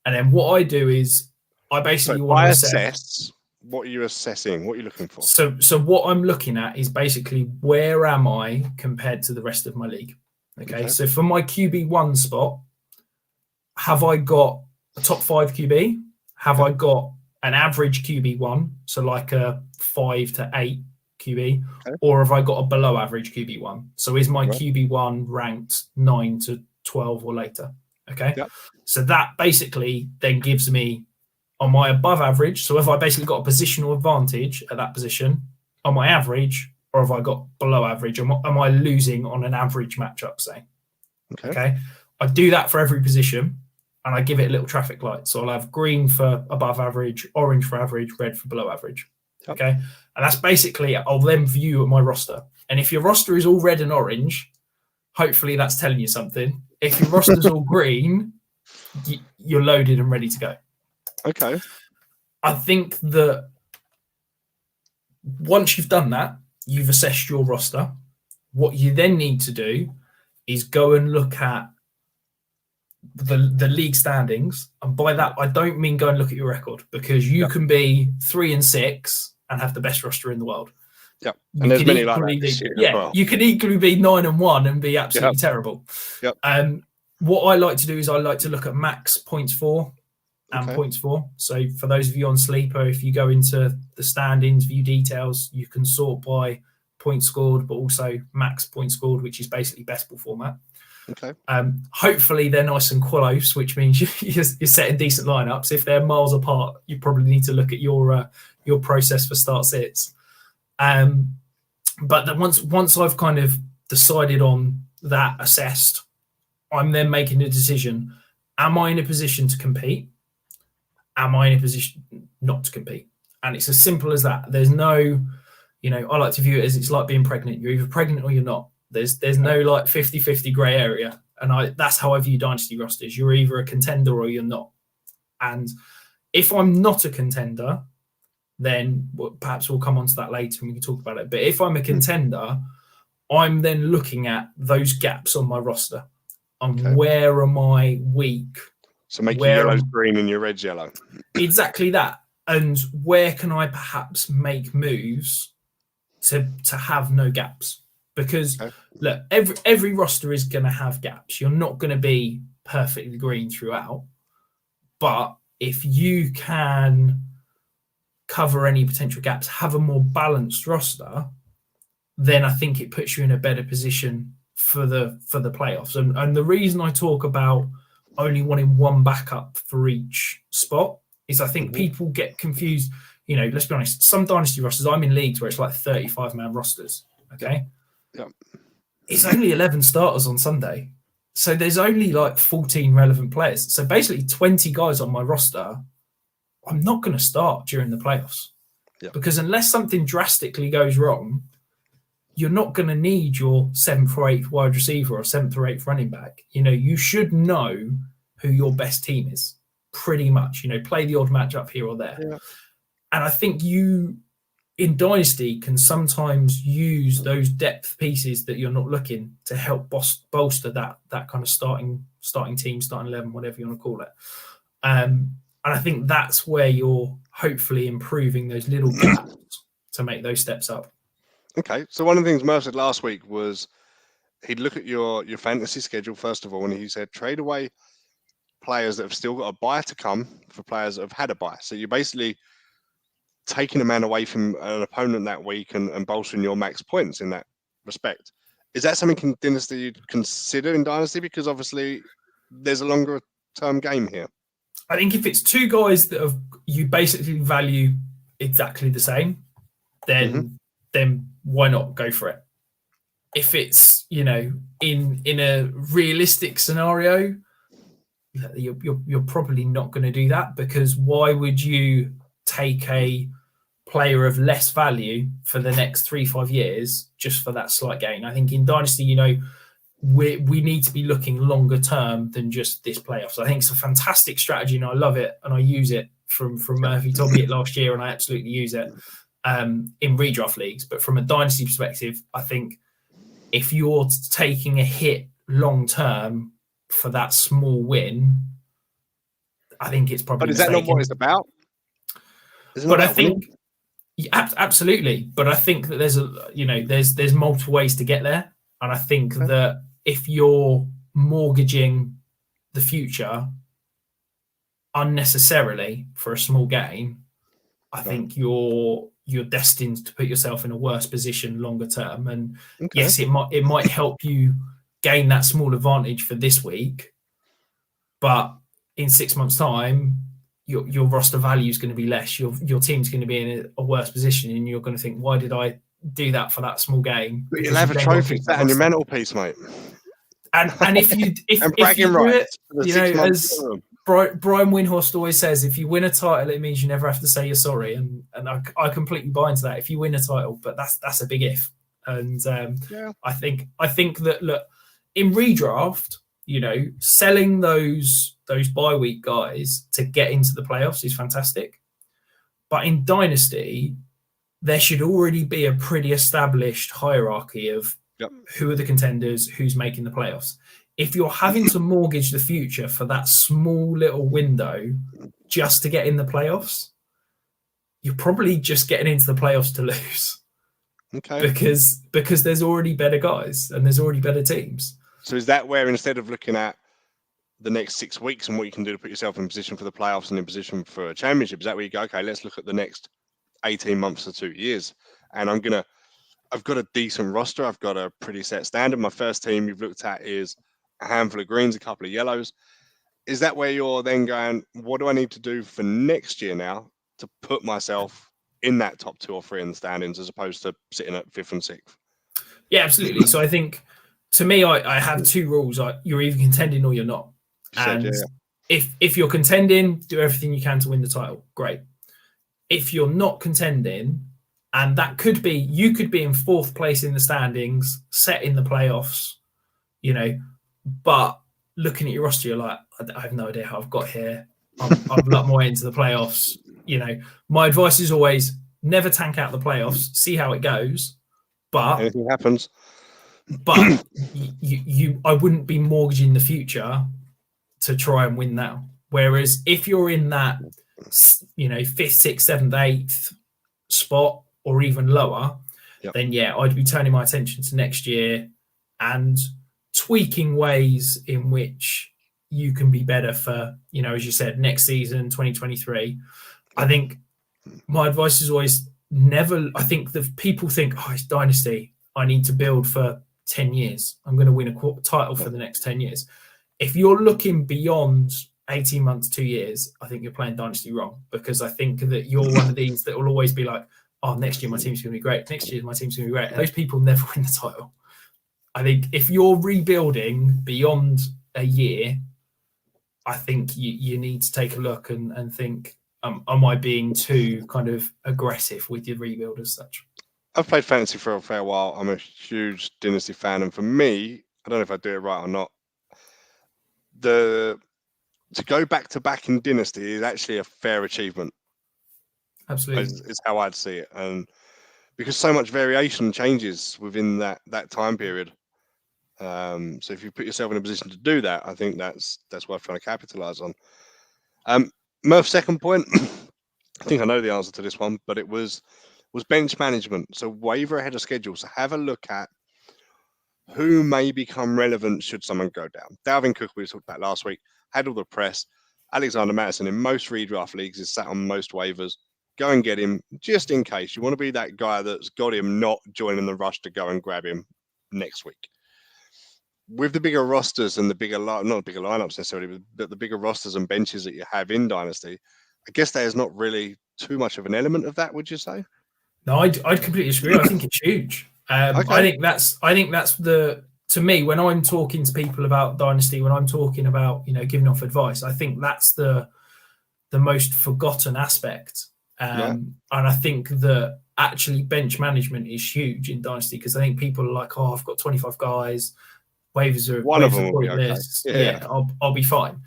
S2: And then what I do is I basically want to assess.
S1: What are you assessing? What are you looking for?
S2: So what I'm looking at is basically where am I compared to the rest of my league? Okay. So for my QB1 spot, have I got a top 5 QB? Have I got an average QB1, so like a 5 to 8 QB, or have I got a below average QB1? So is my QB1 ranked 9 to 12 or later? Okay. Yep. So that basically then gives me, am I above average? So have I basically got a positional advantage at that position? Am I average, or have I got below average? Am I losing on an average matchup, say? Okay. I do that for every position. And I give it a little traffic light. So I'll have green for above average, orange for average, red for below average. Okay. And that's basically, I'll then view my roster. And if your roster is all red and orange, hopefully that's telling you something. If your roster's all green, you're loaded and ready to go.
S1: Okay.
S2: I think that once you've done that, you've assessed your roster. What you then need to do is go and look at the league standings, and by that I don't mean go and look at your record, because you can be 3-6 and have the best roster in the world.
S1: Yeah, and there's many like that.
S2: You can equally be 9-1 and be absolutely terrible.
S1: Yep.
S2: What I like to do is I like to look at max points for and points for. So for those of you on Sleeper, if you go into the standings, view details, you can sort by points scored, but also max points scored, which is basically best ball format.
S1: Okay.
S2: Hopefully they're nice and close, which means you're setting decent lineups. If they're miles apart, you probably need to look at your process for start sits. But then once I've kind of decided on that, assessed, I'm then making a decision. Am I in a position to compete? Am I in a position not to compete? And it's as simple as that. There's no, I like to view it as it's like being pregnant. You're either pregnant or you're not. There's no like 50-50 grey area. And that's how I view dynasty rosters. You're either a contender or you're not. And if I'm not a contender, then perhaps we'll come on to that later and we can talk about it. But if I'm a contender, I'm then looking at those gaps on my roster. And where am I weak?
S1: So make your yellows green and your reds yellow.
S2: Exactly that. And where can I perhaps make moves to have no gaps? Because look, every roster is going to have gaps. You're not going to be perfectly green throughout. But if you can cover any potential gaps, have a more balanced roster, then I think it puts you in a better position for the playoffs. And the reason I talk about only wanting one backup for each spot is I think people get confused. Let's be honest, some dynasty rosters, I'm in leagues where it's like 35-man rosters, okay?
S1: Yeah.
S2: It's only 11 starters on Sunday. So there's only like 14 relevant players. So basically 20 guys on my roster, I'm not going to start during the playoffs.
S1: Yeah.
S2: Because unless something drastically goes wrong, you're not going to need your 7th or 8th wide receiver or 7th or 8th running back. You should know who your best team is, pretty much. Play the odd matchup here or there. Yeah. And I think you, in Dynasty, can sometimes use those depth pieces that you're not looking to help bolster that kind of starting team, starting 11, whatever you want to call it. And I think that's where you're hopefully improving those little gaps to make those steps up.
S1: Okay, so one of the things Murph said last week was he'd look at your fantasy schedule first of all, and he said trade away players that have still got a bye to come for players that have had a bye. So you're basically taking a man away from an opponent that week and bolstering your max points in that respect. Is that something in Dynasty you'd consider in Dynasty? Because obviously there's a longer term game here.
S2: I think if it's two guys that you basically value exactly the same, then why not go for it? If it's, in a realistic scenario, you're probably not going to do that, because why would you take a player of less value for the next 3-5 years just for that slight gain? I think in Dynasty, we need to be looking longer term than just this playoffs. I think it's a fantastic strategy and I love it and I use it from Murphy told me it last year and I absolutely use it in redraft leagues. But from a Dynasty perspective, I think if you're taking a hit long term for that small win, I think it's probably.
S1: But is that not what it's about?
S2: But I think absolutely. But I think that there's multiple ways to get there, and I think that if you're mortgaging the future unnecessarily for a small gain, I think you're destined to put yourself in a worse position longer term. And yes, it might help you gain that small advantage for this week, but in 6 months' time, your roster value is going to be less. Your team's going to be in a worse position, and you're going to think, why did I do that for that small game?
S1: But you'll have a trophy sat on your mantelpiece, mate.
S2: And if you do it, as Brian Windhorst always says, if you win a title, it means you never have to say you're sorry. And I completely buy into that. If you win a title, but that's a big if. And I think that, look, in redraft, selling those bye week guys to get into the playoffs is fantastic. But in Dynasty, there should already be a pretty established hierarchy of who are the contenders, who's making the playoffs. If you're having to mortgage the future for that small little window just to get in the playoffs, you're probably just getting into the playoffs to lose.
S1: Okay.
S2: Because there's already better guys and there's already better teams.
S1: So is that where, instead of looking at the next 6 weeks and what you can do to put yourself in position for the playoffs and in position for a championship, is that where you go, okay, let's look at the next 18 months to 2 years? And I've got a decent roster. I've got a pretty set standard. My first team you've looked at is a handful of greens, a couple of yellows. Is that where you're then going, what do I need to do for next year now to put myself in that top 2 or 3 in the standings, as opposed to sitting at 5th and 6th?
S2: Yeah, absolutely. So I think, to me, I have two rules. You're either contending or you're not. And if you're contending, do everything you can to win the title. Great. If you're not contending, and that could be, you could be in 4th place in the standings, set in the playoffs, but looking at your roster, you're like, I have no idea how I've got here. I've lucked my way into the playoffs. My advice is always never tank out the playoffs, see how it goes. But
S1: anything happens.
S2: But I wouldn't be mortgaging the future to try and win now. Whereas if you're in that, 5th, 6th, 7th, 8th spot or even lower, then I'd be turning my attention to next year and tweaking ways in which you can be better for, as you said, next season, 2023. I think my advice is always never, I think that people think, it's dynasty. I need to build for 10 years. I'm going to win a title for the next 10 years. If you're looking beyond 18 months, 2 years, I think you're playing dynasty wrong, because I think that you're one of these that will always be like, next year my team's going to be great. Next year my team's going to be great. And those people never win the title. I think if you're rebuilding beyond a year, I think you need to take a look and think, am I being too kind of aggressive with your rebuild as such?
S1: I've played fantasy for a fair while. I'm a huge dynasty fan, and for me, I don't know if I do it right or not, to go back to back in dynasty is actually a fair achievement.
S2: Absolutely,
S1: is how I'd see it, and because so much variation changes within that time period. So if you put yourself in a position to do that, I think that's worth trying to capitalize on. Murph's second point, I think I know the answer to this one, but it was bench management. So waiver ahead of schedule. So have a look at who may become relevant should someone go down. Dalvin Cook, we talked about last week, had all the press. Alexander Mattison in most redraft leagues is sat on most waivers. Go and get him just in case. You want to be that guy that's got him, not joining the rush to go and grab him next week. With the bigger rosters and the bigger, not bigger lineups necessarily, but the bigger rosters and benches that you have in Dynasty, I guess there's not really too much of an element of that, would you say?
S2: No, I'd completely agree. I think it's huge. Okay. I think that's to me, when I'm talking to people about Dynasty, when I'm talking about, giving off advice, I think that's the most forgotten aspect. And I think that actually bench management is huge in Dynasty, because I think people are like, I've got 25 guys, waivers are
S1: one of them will be
S2: okay. I'll be fine.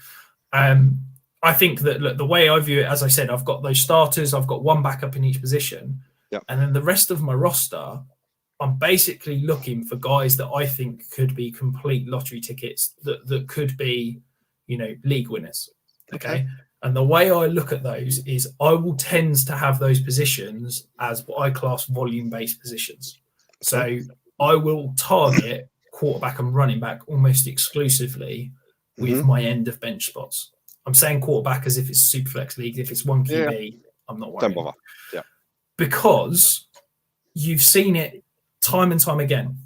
S2: I think that, look, the way I view it, as I said, I've got those starters, I've got one backup in each position, and then the rest of my roster, I'm basically looking for guys that I think could be complete lottery tickets, that could be, league winners. Okay. And the way I look at those is I will tend to have those positions as what I class volume-based positions. So I will target quarterback and running back almost exclusively with my end of bench spots. I'm saying quarterback as if it's Superflex league. If it's one QB, I'm not worried.
S1: Don't bother. Yeah.
S2: Because you've seen it time and time again.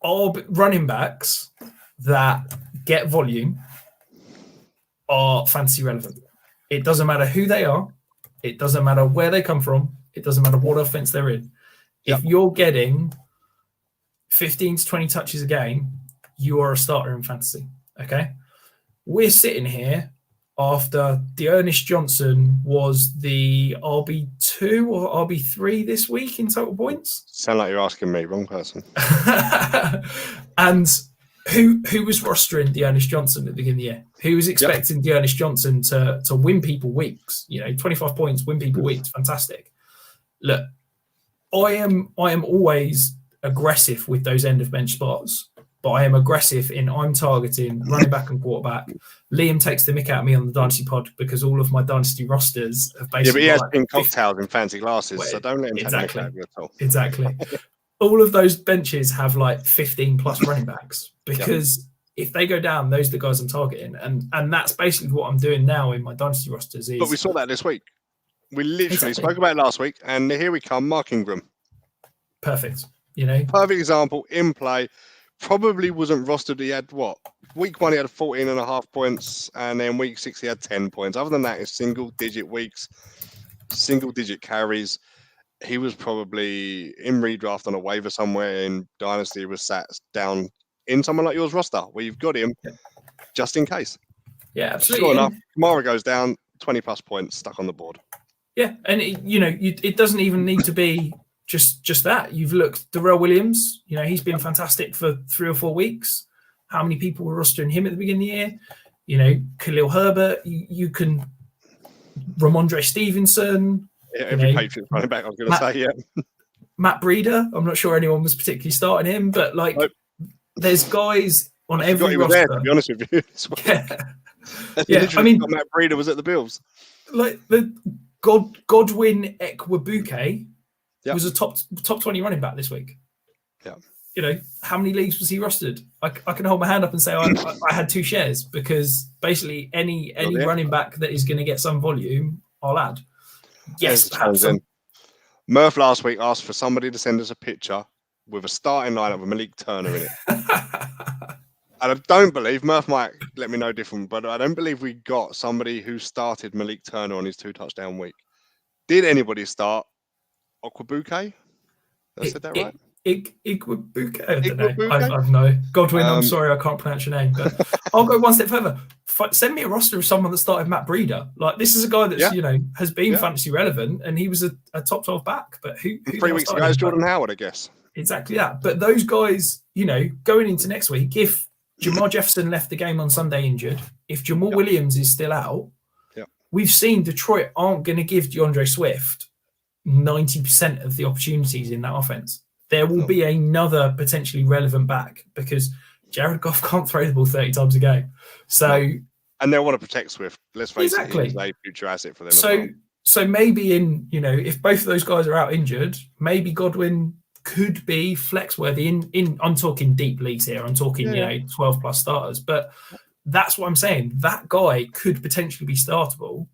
S2: Our running backs that get volume are fantasy relevant. It doesn't matter who they are. It doesn't matter where they come from. It doesn't matter what offense they're in. If you're getting 15 to 20 touches a game, you are a starter in fantasy. Okay. We're sitting here after Ernest Johnson was the RB2 or RB3 this week in total points.
S1: Sound like you're asking me, wrong person.
S2: And who was rostering Ernest Johnson at the beginning of the year? Who was expecting Ernest Johnson to win people weeks? 25 points, win people weeks, fantastic. Look, I am always aggressive with those end of bench spots, but I am aggressive in I'm targeting running back and quarterback. Liam takes the mick out of me on the Dynasty pod because all of my Dynasty rosters have basically.
S1: Yeah, but he has been cocktails in fancy glasses, so don't let him take the mick out of you at all.
S2: Exactly. All of those benches have like 15 plus running backs because if they go down, those are the guys I'm targeting. And that's basically what I'm doing now in my Dynasty rosters.
S1: But we saw that this week. We literally spoke about it last week, and here we come, Mark Ingram.
S2: Perfect.
S1: Perfect example in play. Probably wasn't rostered. He had what? Week 1, he had 14.5 points, and then week 6, he had 10 points. Other than that, it's single-digit weeks, single-digit carries. he was probably in redraft on a waiver somewhere in Dynasty, was sat down in someone like yours roster where you've got him just in case.
S2: Yeah, absolutely.
S1: Sure enough, Kamara goes down, 20 plus points stuck on the board.
S2: Yeah, and it doesn't even need to be just that. You've looked Darrell Williams. He's been fantastic for 3 or 4 weeks. How many people were rostering him at the beginning of the year? Khalil Herbert. You can Ramondre Stevenson.
S1: Yeah, every Patriots running back. I was going to say, yeah.
S2: Matt Breida. I'm not sure anyone was particularly starting him, but there's guys on every roster.
S1: There, to be honest with you.
S2: I mean,
S1: Matt Breida was at the Bills.
S2: Like the Godwin Ekwabuke was a top 20 running back this week.
S1: Yeah.
S2: How many leagues was he rostered? I can hold my hand up and say I had 2 shares, because basically any running back that is going to get some volume, I'll add. Yes.
S1: Murph last week asked for somebody to send us a picture with a starting lineup with Malik Turner in it. And I don't believe, Murph might let me know different, but I don't believe we got somebody who started Malik Turner on his 2-touchdown week. Did anybody start Okwabuke? Did I said that right?
S2: Igwabuke? I don't know. I've no. Godwin, I'm sorry, I can't pronounce your name, but I'll go one step further. Send me a roster of someone that started Matt Breida. Like, this is a guy that's, has been fantasy relevant, and he was a top 12 back. But who
S1: 3 weeks ago is Jordan Howard, I guess.
S2: Exactly that. But those guys, going into next week, if Jamar Jefferson left the game on Sunday injured, if Jamal Williams is still out, we've seen Detroit aren't going to give DeAndre Swift 90% of the opportunities in that offense. There will be another potentially relevant back, because Jared Goff can't throw the ball 30 times a game. So,
S1: and they'll want to protect Swift. Let's face it, he's a future asset for them.
S2: So maybe if both of those guys are out injured, maybe Godwin could be flex worthy in I'm talking deep leagues here. I'm talking 12 plus starters, but that's what I'm saying. That guy could potentially be startable.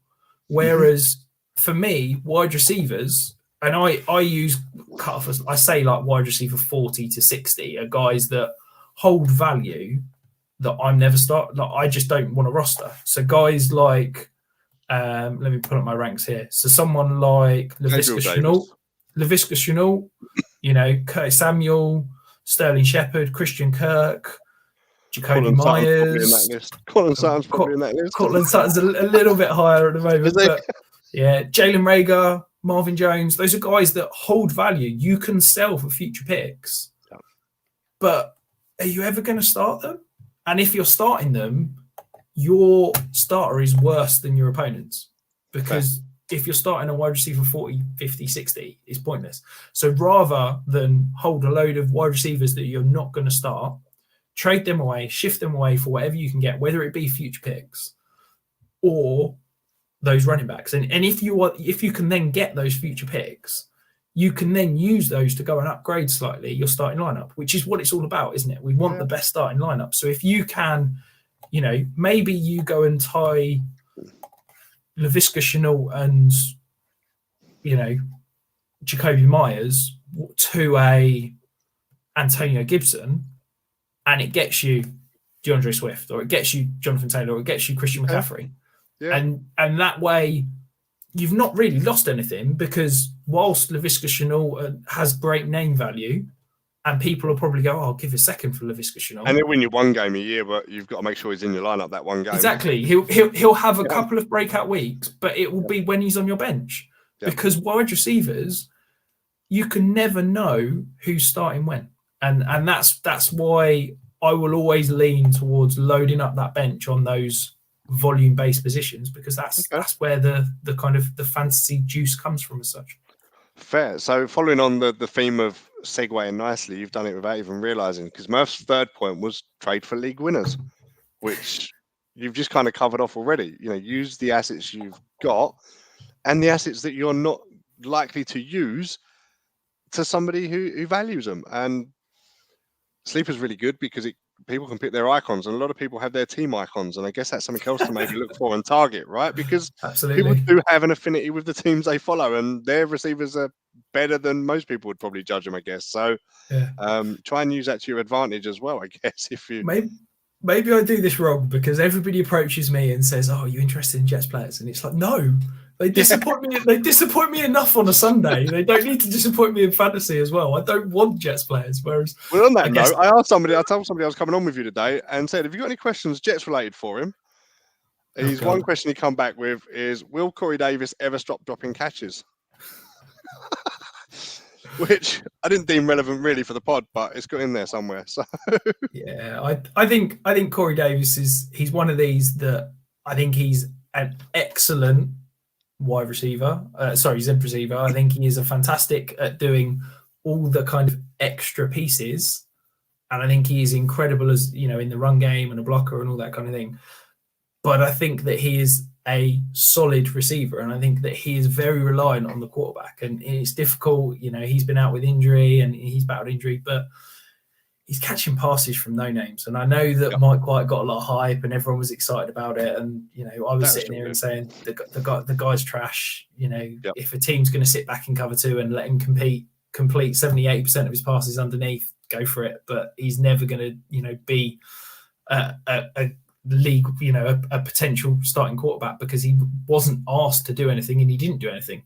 S2: Whereas for me, wide receivers, and I use cutoff as I say, like wide receiver 40 to 60 are guys that hold value that I'm never start. Like, I just don't want to roster. So guys like, let me put up my ranks here. So someone like Laviska Shenault, Curtis Samuel, Sterling Shepard, Christian Kirk, Jacobi Meyers.
S1: Courtland Sutton's probably in that list.
S2: Courtland Sutton's a little bit higher at the moment. But Jalen Reagor, Marvin Jones, those are guys that hold value. You can sell for future picks. Yeah. But are you ever going to start them? And if you're starting them, your starter is worse than your opponent's, because if you're starting a wide receiver 40, 50, 60, it's pointless. So rather than hold a load of wide receivers that you're not going to start, trade them away, shift them away for whatever you can get, whether it be future picks or those running backs. And if you can then get those future picks, you can then use those to go and upgrade slightly your starting lineup, which is what it's all about, isn't it? We want the best starting lineup. So if you can, maybe you go and tie Laviska Shenault and, Jacobi Meyers to a Antonio Gibson, and it gets you DeAndre Swift, or it gets you Jonathan Taylor, or it gets you Christian McCaffrey. Yeah. And that way you've not really lost anything, because whilst Laviska Shenault has great name value, and people will probably go, I'll give a second for Laviska Shenault.
S1: And he'll win you one game a year, but you've got to make sure he's in your lineup that one game.
S2: Exactly. He'll have a couple of breakout weeks, but it will be when he's on your bench. Yeah. Because wide receivers, you can never know who's starting when. And that's why I will always lean towards loading up that bench on those volume-based positions, because that's where the kind of the fantasy juice comes from as such.
S1: Fair. So following on the theme of segueing nicely, you've done it without even realising, because Murph's third point was trade for league winners, which you've just kind of covered off already. Use the assets you've got and the assets that you're not likely to use to somebody who values them. And Sleeper's really good because people can pick their icons, and a lot of people have their team icons, and I guess that's something else to maybe look for and target, right? Because people do have an affinity with the teams they follow, and their receivers are better than most people would probably judge them, I guess. So try and use that to your advantage as well, I guess. If you maybe
S2: I do this wrong, because everybody approaches me and says, "Oh, are you interested in Jets players?" And it's like, no, They disappoint me. They disappoint me enough on a Sunday. They don't need to disappoint me in fantasy as well. I don't want Jets players. Whereas,
S1: well, on that note, I told somebody I was coming on with you today and said, have you got any questions Jets related for him? One question he come back with is, will Corey Davis ever stop dropping catches? Which I didn't deem relevant really for the pod, but it's got in there somewhere. So
S2: yeah, I think Corey Davis he's one of these that I think he's an excellent wide receiver. Zed receiver. I think he is fantastic at doing all the kind of extra pieces, and I think he is incredible as in the run game and a blocker and all that kind of thing. But I think that he is a solid receiver, and I think that he is very reliant on the quarterback, and it's difficult. He's been out with injury and he's battled injury, but he's catching passes from no names. And I know that Mike White got a lot of hype and everyone was excited about it. And, I was sitting here and saying the guy's trash. If a team's going to sit back in cover 2 and let him complete 70-80% of his passes underneath, go for it. But he's never going to, be a league, a potential starting quarterback, because he wasn't asked to do anything and he didn't do anything.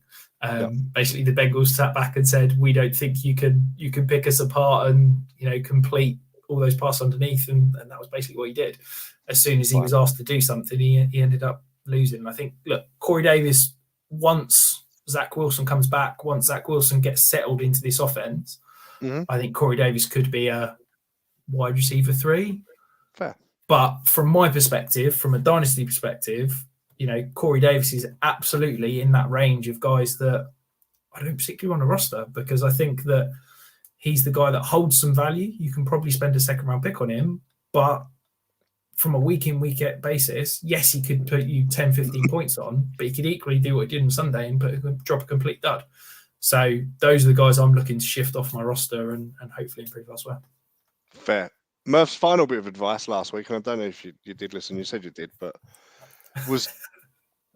S2: Basically, the Bengals sat back and said, "We don't think you can pick us apart and complete all those passes underneath," and that was basically what he did. As soon as he was asked to do something, he ended up losing. And I think, look, Corey Davis, once Zach Wilson comes back, once Zach Wilson gets settled into this offense, I think Corey Davis could be a wide receiver 3.
S1: Fair.
S2: But from my perspective, from a dynasty perspective, Corey Davis is absolutely in that range of guys that I don't particularly want to roster, because I think that he's the guy that holds some value. You can probably spend a second round pick on him, but from a week in, week out basis, yes, he could put you 10, 15 points on, but he could equally do what he did on Sunday and drop a complete dud. So those are the guys I'm looking to shift off my roster and hopefully improve elsewhere.
S1: Fair. Murph's final bit of advice last week, and I don't know if you did listen, you said you did, but was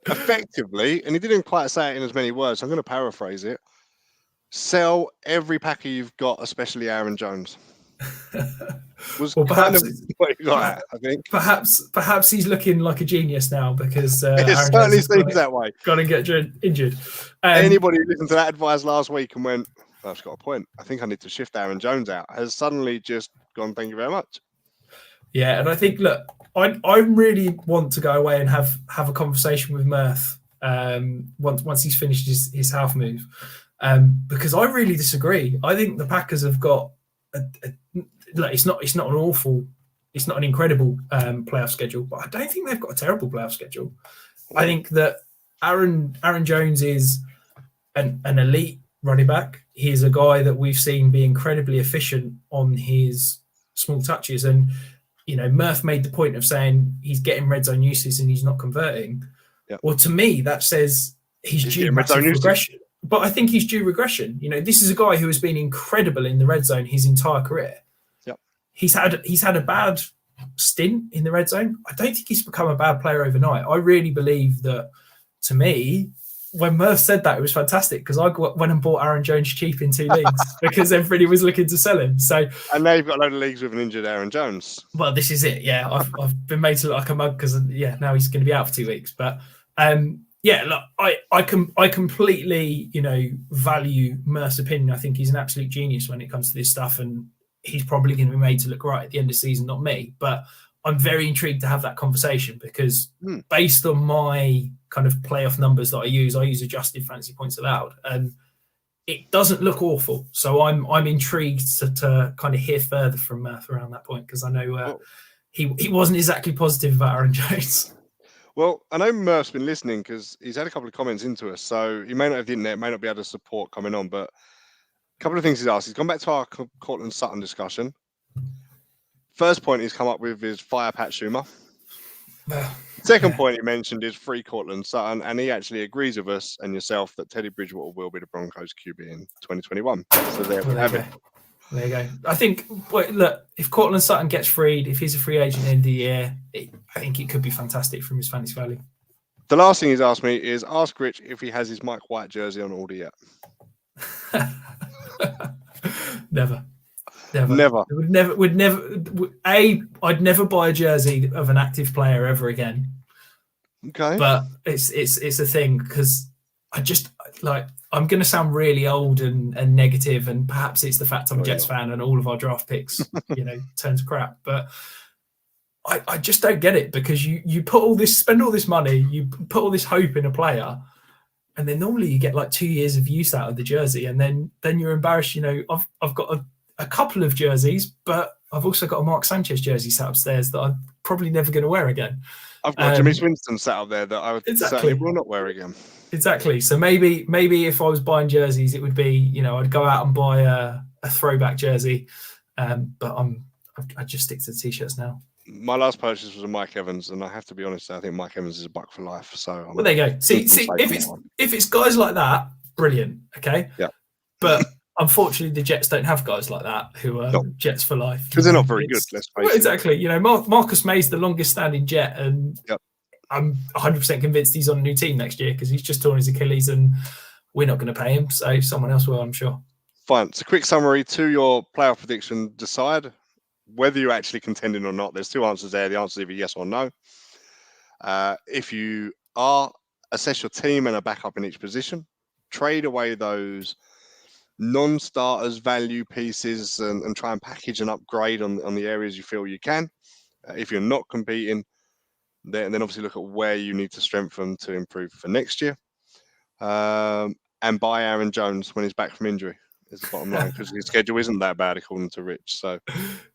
S1: effectively, and he didn't quite say it in as many words, so I'm going to paraphrase it: sell every packer you've got, especially Aaron Jones. Was well, perhaps kind of what he got at, I think.
S2: Perhaps he's looking like a genius now, because
S1: it certainly seems that way.
S2: Got to get injured.
S1: Anybody who listened to that advice last week and went, "I've got a point, I think I need to shift Aaron Jones out," has suddenly just gone, "Thank you very much."
S2: Yeah, and I think, look, I really want to go away and have a conversation with Murph once he's finished his half move, because I really disagree. I think the Packers have got it's not an incredible playoff schedule, but I don't think they've got a terrible playoff schedule. I think that Aaron Jones is an elite running back. He's a guy that we've seen be incredibly efficient on his small touches, and Murph made the point of saying he's getting red zone uses and he's not converting. Yep. Well, to me, that says he's due massive regression. But I think he's due regression. This is a guy who has been incredible in the red zone his entire career.
S1: Yep.
S2: He's had a bad stint in the red zone. I don't think he's become a bad player overnight. I really believe that, to me, when Murph said that, it was fantastic, because I went and bought Aaron Jones cheap in 2 leagues because everybody was looking to sell him. So, and
S1: now you've got a load of leagues with an injured Aaron Jones.
S2: Well, this is it. Yeah, I've been made to look like a mug because now he's going to be out for 2 weeks. But look, I completely value Murph's opinion. I think he's an absolute genius when it comes to this stuff, and he's probably going to be made to look right at the end of the season, not me. But I'm very intrigued to have that conversation, because based on my kind of playoff numbers that I use adjusted fantasy points allowed, and it doesn't look awful. So I'm intrigued to kind of hear further from Murph around that point, because I know he wasn't exactly positive about Aaron Jones.
S1: Well, I know Murph's been listening because he's had a couple of comments into us, so he may not have the internet, may not be able to support coming on, but a couple of things he's asked. He's gone back to our Courtland Sutton discussion. First point he's come up with is fire Pat Schumer. Second point he mentioned is free Courtland Sutton, and he actually agrees with us and yourself that Teddy Bridgewater will be the Broncos QB in 2021. So there we have it.
S2: There you go. I think, look, if Courtland Sutton gets freed, if he's a free agent at the end of the year, I think it could be fantastic from his fantasy value.
S1: The last thing he's asked me is, ask Rich if he has his Mike White jersey on order yet.
S2: Never. I'd never buy a jersey of an active player ever again.
S1: Okay.
S2: But it's a thing because I just like I'm going to sound really old and negative, and perhaps it's the fact I'm a Jets fan and all of our draft picks, turn to crap. But I just don't get it because you spend all this money, you put all this hope in a player, and then normally you get like 2 years of use out of the jersey, and then you're embarrassed. I've got a couple of jerseys, but I've also got a Mark Sanchez jersey sat upstairs that I'm probably never going to wear again.
S1: I've got Jameis Winston sat up there that I certainly will not wear again.
S2: Exactly. So maybe if I was buying jerseys, it would be, I'd go out and buy a throwback jersey. But I just stick to the t-shirts now.
S1: My last purchase was a Mike Evans, and I have to be honest, I think Mike Evans is a buck for life. So
S2: well, there you go. See, if it's guys like that, brilliant. Okay.
S1: Yeah.
S2: But unfortunately, the Jets don't have guys like that who are Jets for life.
S1: Because they're not very good, let's face it.
S2: Exactly. Marcus May's the longest standing Jet, and I'm 100% convinced he's on a new team next year because he's just torn his Achilles and we're not going to pay him. So someone else will, I'm sure.
S1: Fine. So quick summary to your playoff prediction. Decide whether you're actually contending or not. There's two answers there. The answer is either yes or no. If you are, assess your team and a backup in each position. Trade away those non-starters value pieces and try and package and upgrade on the areas you feel you can. If you're not competing, then obviously look at where you need to strengthen to improve for next year. And buy Aaron Jones when he's back from injury is the bottom line, because his schedule isn't that bad according to Rich. So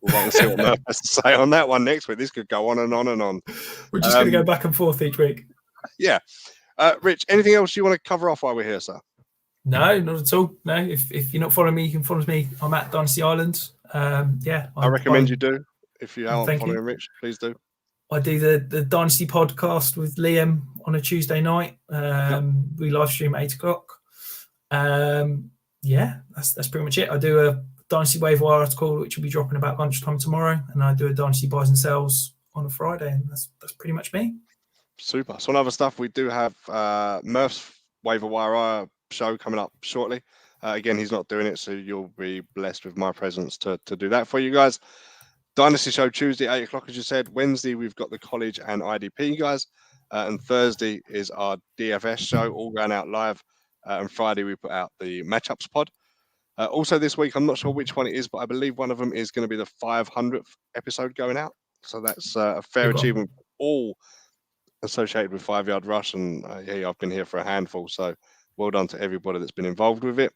S1: we'll wait and see what Murph has to say on that one next week. This could go on and on and on.
S2: We're just going to go back and forth each week.
S1: Yeah. Rich, anything else you want to cover off while we're here, sir?
S2: No, not at all. No, if you're not following me, you can follow me. I'm at Dynasty Island.
S1: I recommend you do. If you aren't following Rich, please do.
S2: I do the Dynasty podcast with Liam on a Tuesday night. We live stream at 8:00. That's pretty much it. I do a Dynasty Waiver Wire article, which will be dropping about lunchtime tomorrow, and I do a Dynasty Buys and Sells on a Friday, and that's pretty much me.
S1: Super. So on other stuff, we do have Murph's Waiver Wire show coming up shortly. Again, he's not doing it, so you'll be blessed with my presence to do that for you guys. Dynasty show Tuesday, 8:00, as you said. Wednesday, we've got the college and IDP guys. And Thursday is our DFS show, all going out live. And Friday, we put out the matchups pod. Also this week, I'm not sure which one it is, but I believe one of them is going to be the 500th episode going out. So that's a fair achievement, all associated with 5 Yard Rush. And I've been here for a handful. So well done to everybody that's been involved with it.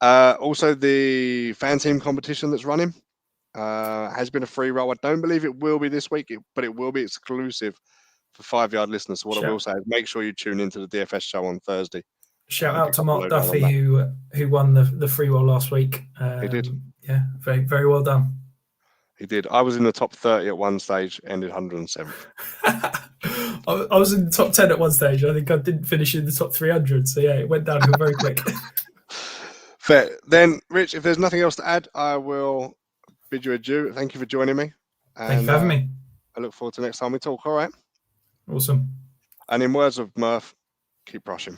S1: Also, the fan team competition that's running has been a free roll. I don't believe it will be this week, but it will be exclusive for 5 Yard listeners. So what I will say is make sure you tune into the DFS show on Thursday.
S2: Shout out to Mark Duffy who won the free roll last week.
S1: He did.
S2: Yeah, very, very well done.
S1: He did. I was in the top 30 at one stage, ended 107th.
S2: I was in the top 10 at one stage. I think I didn't finish in the top 300. So yeah, it went downhill very quick.
S1: Fair. Then, Rich, if there's nothing else to add, I will bid you adieu. Thank you for joining me. And,
S2: thank you for having me.
S1: I look forward to next time we talk. All right.
S2: Awesome.
S1: And in words of Murph, keep rushing.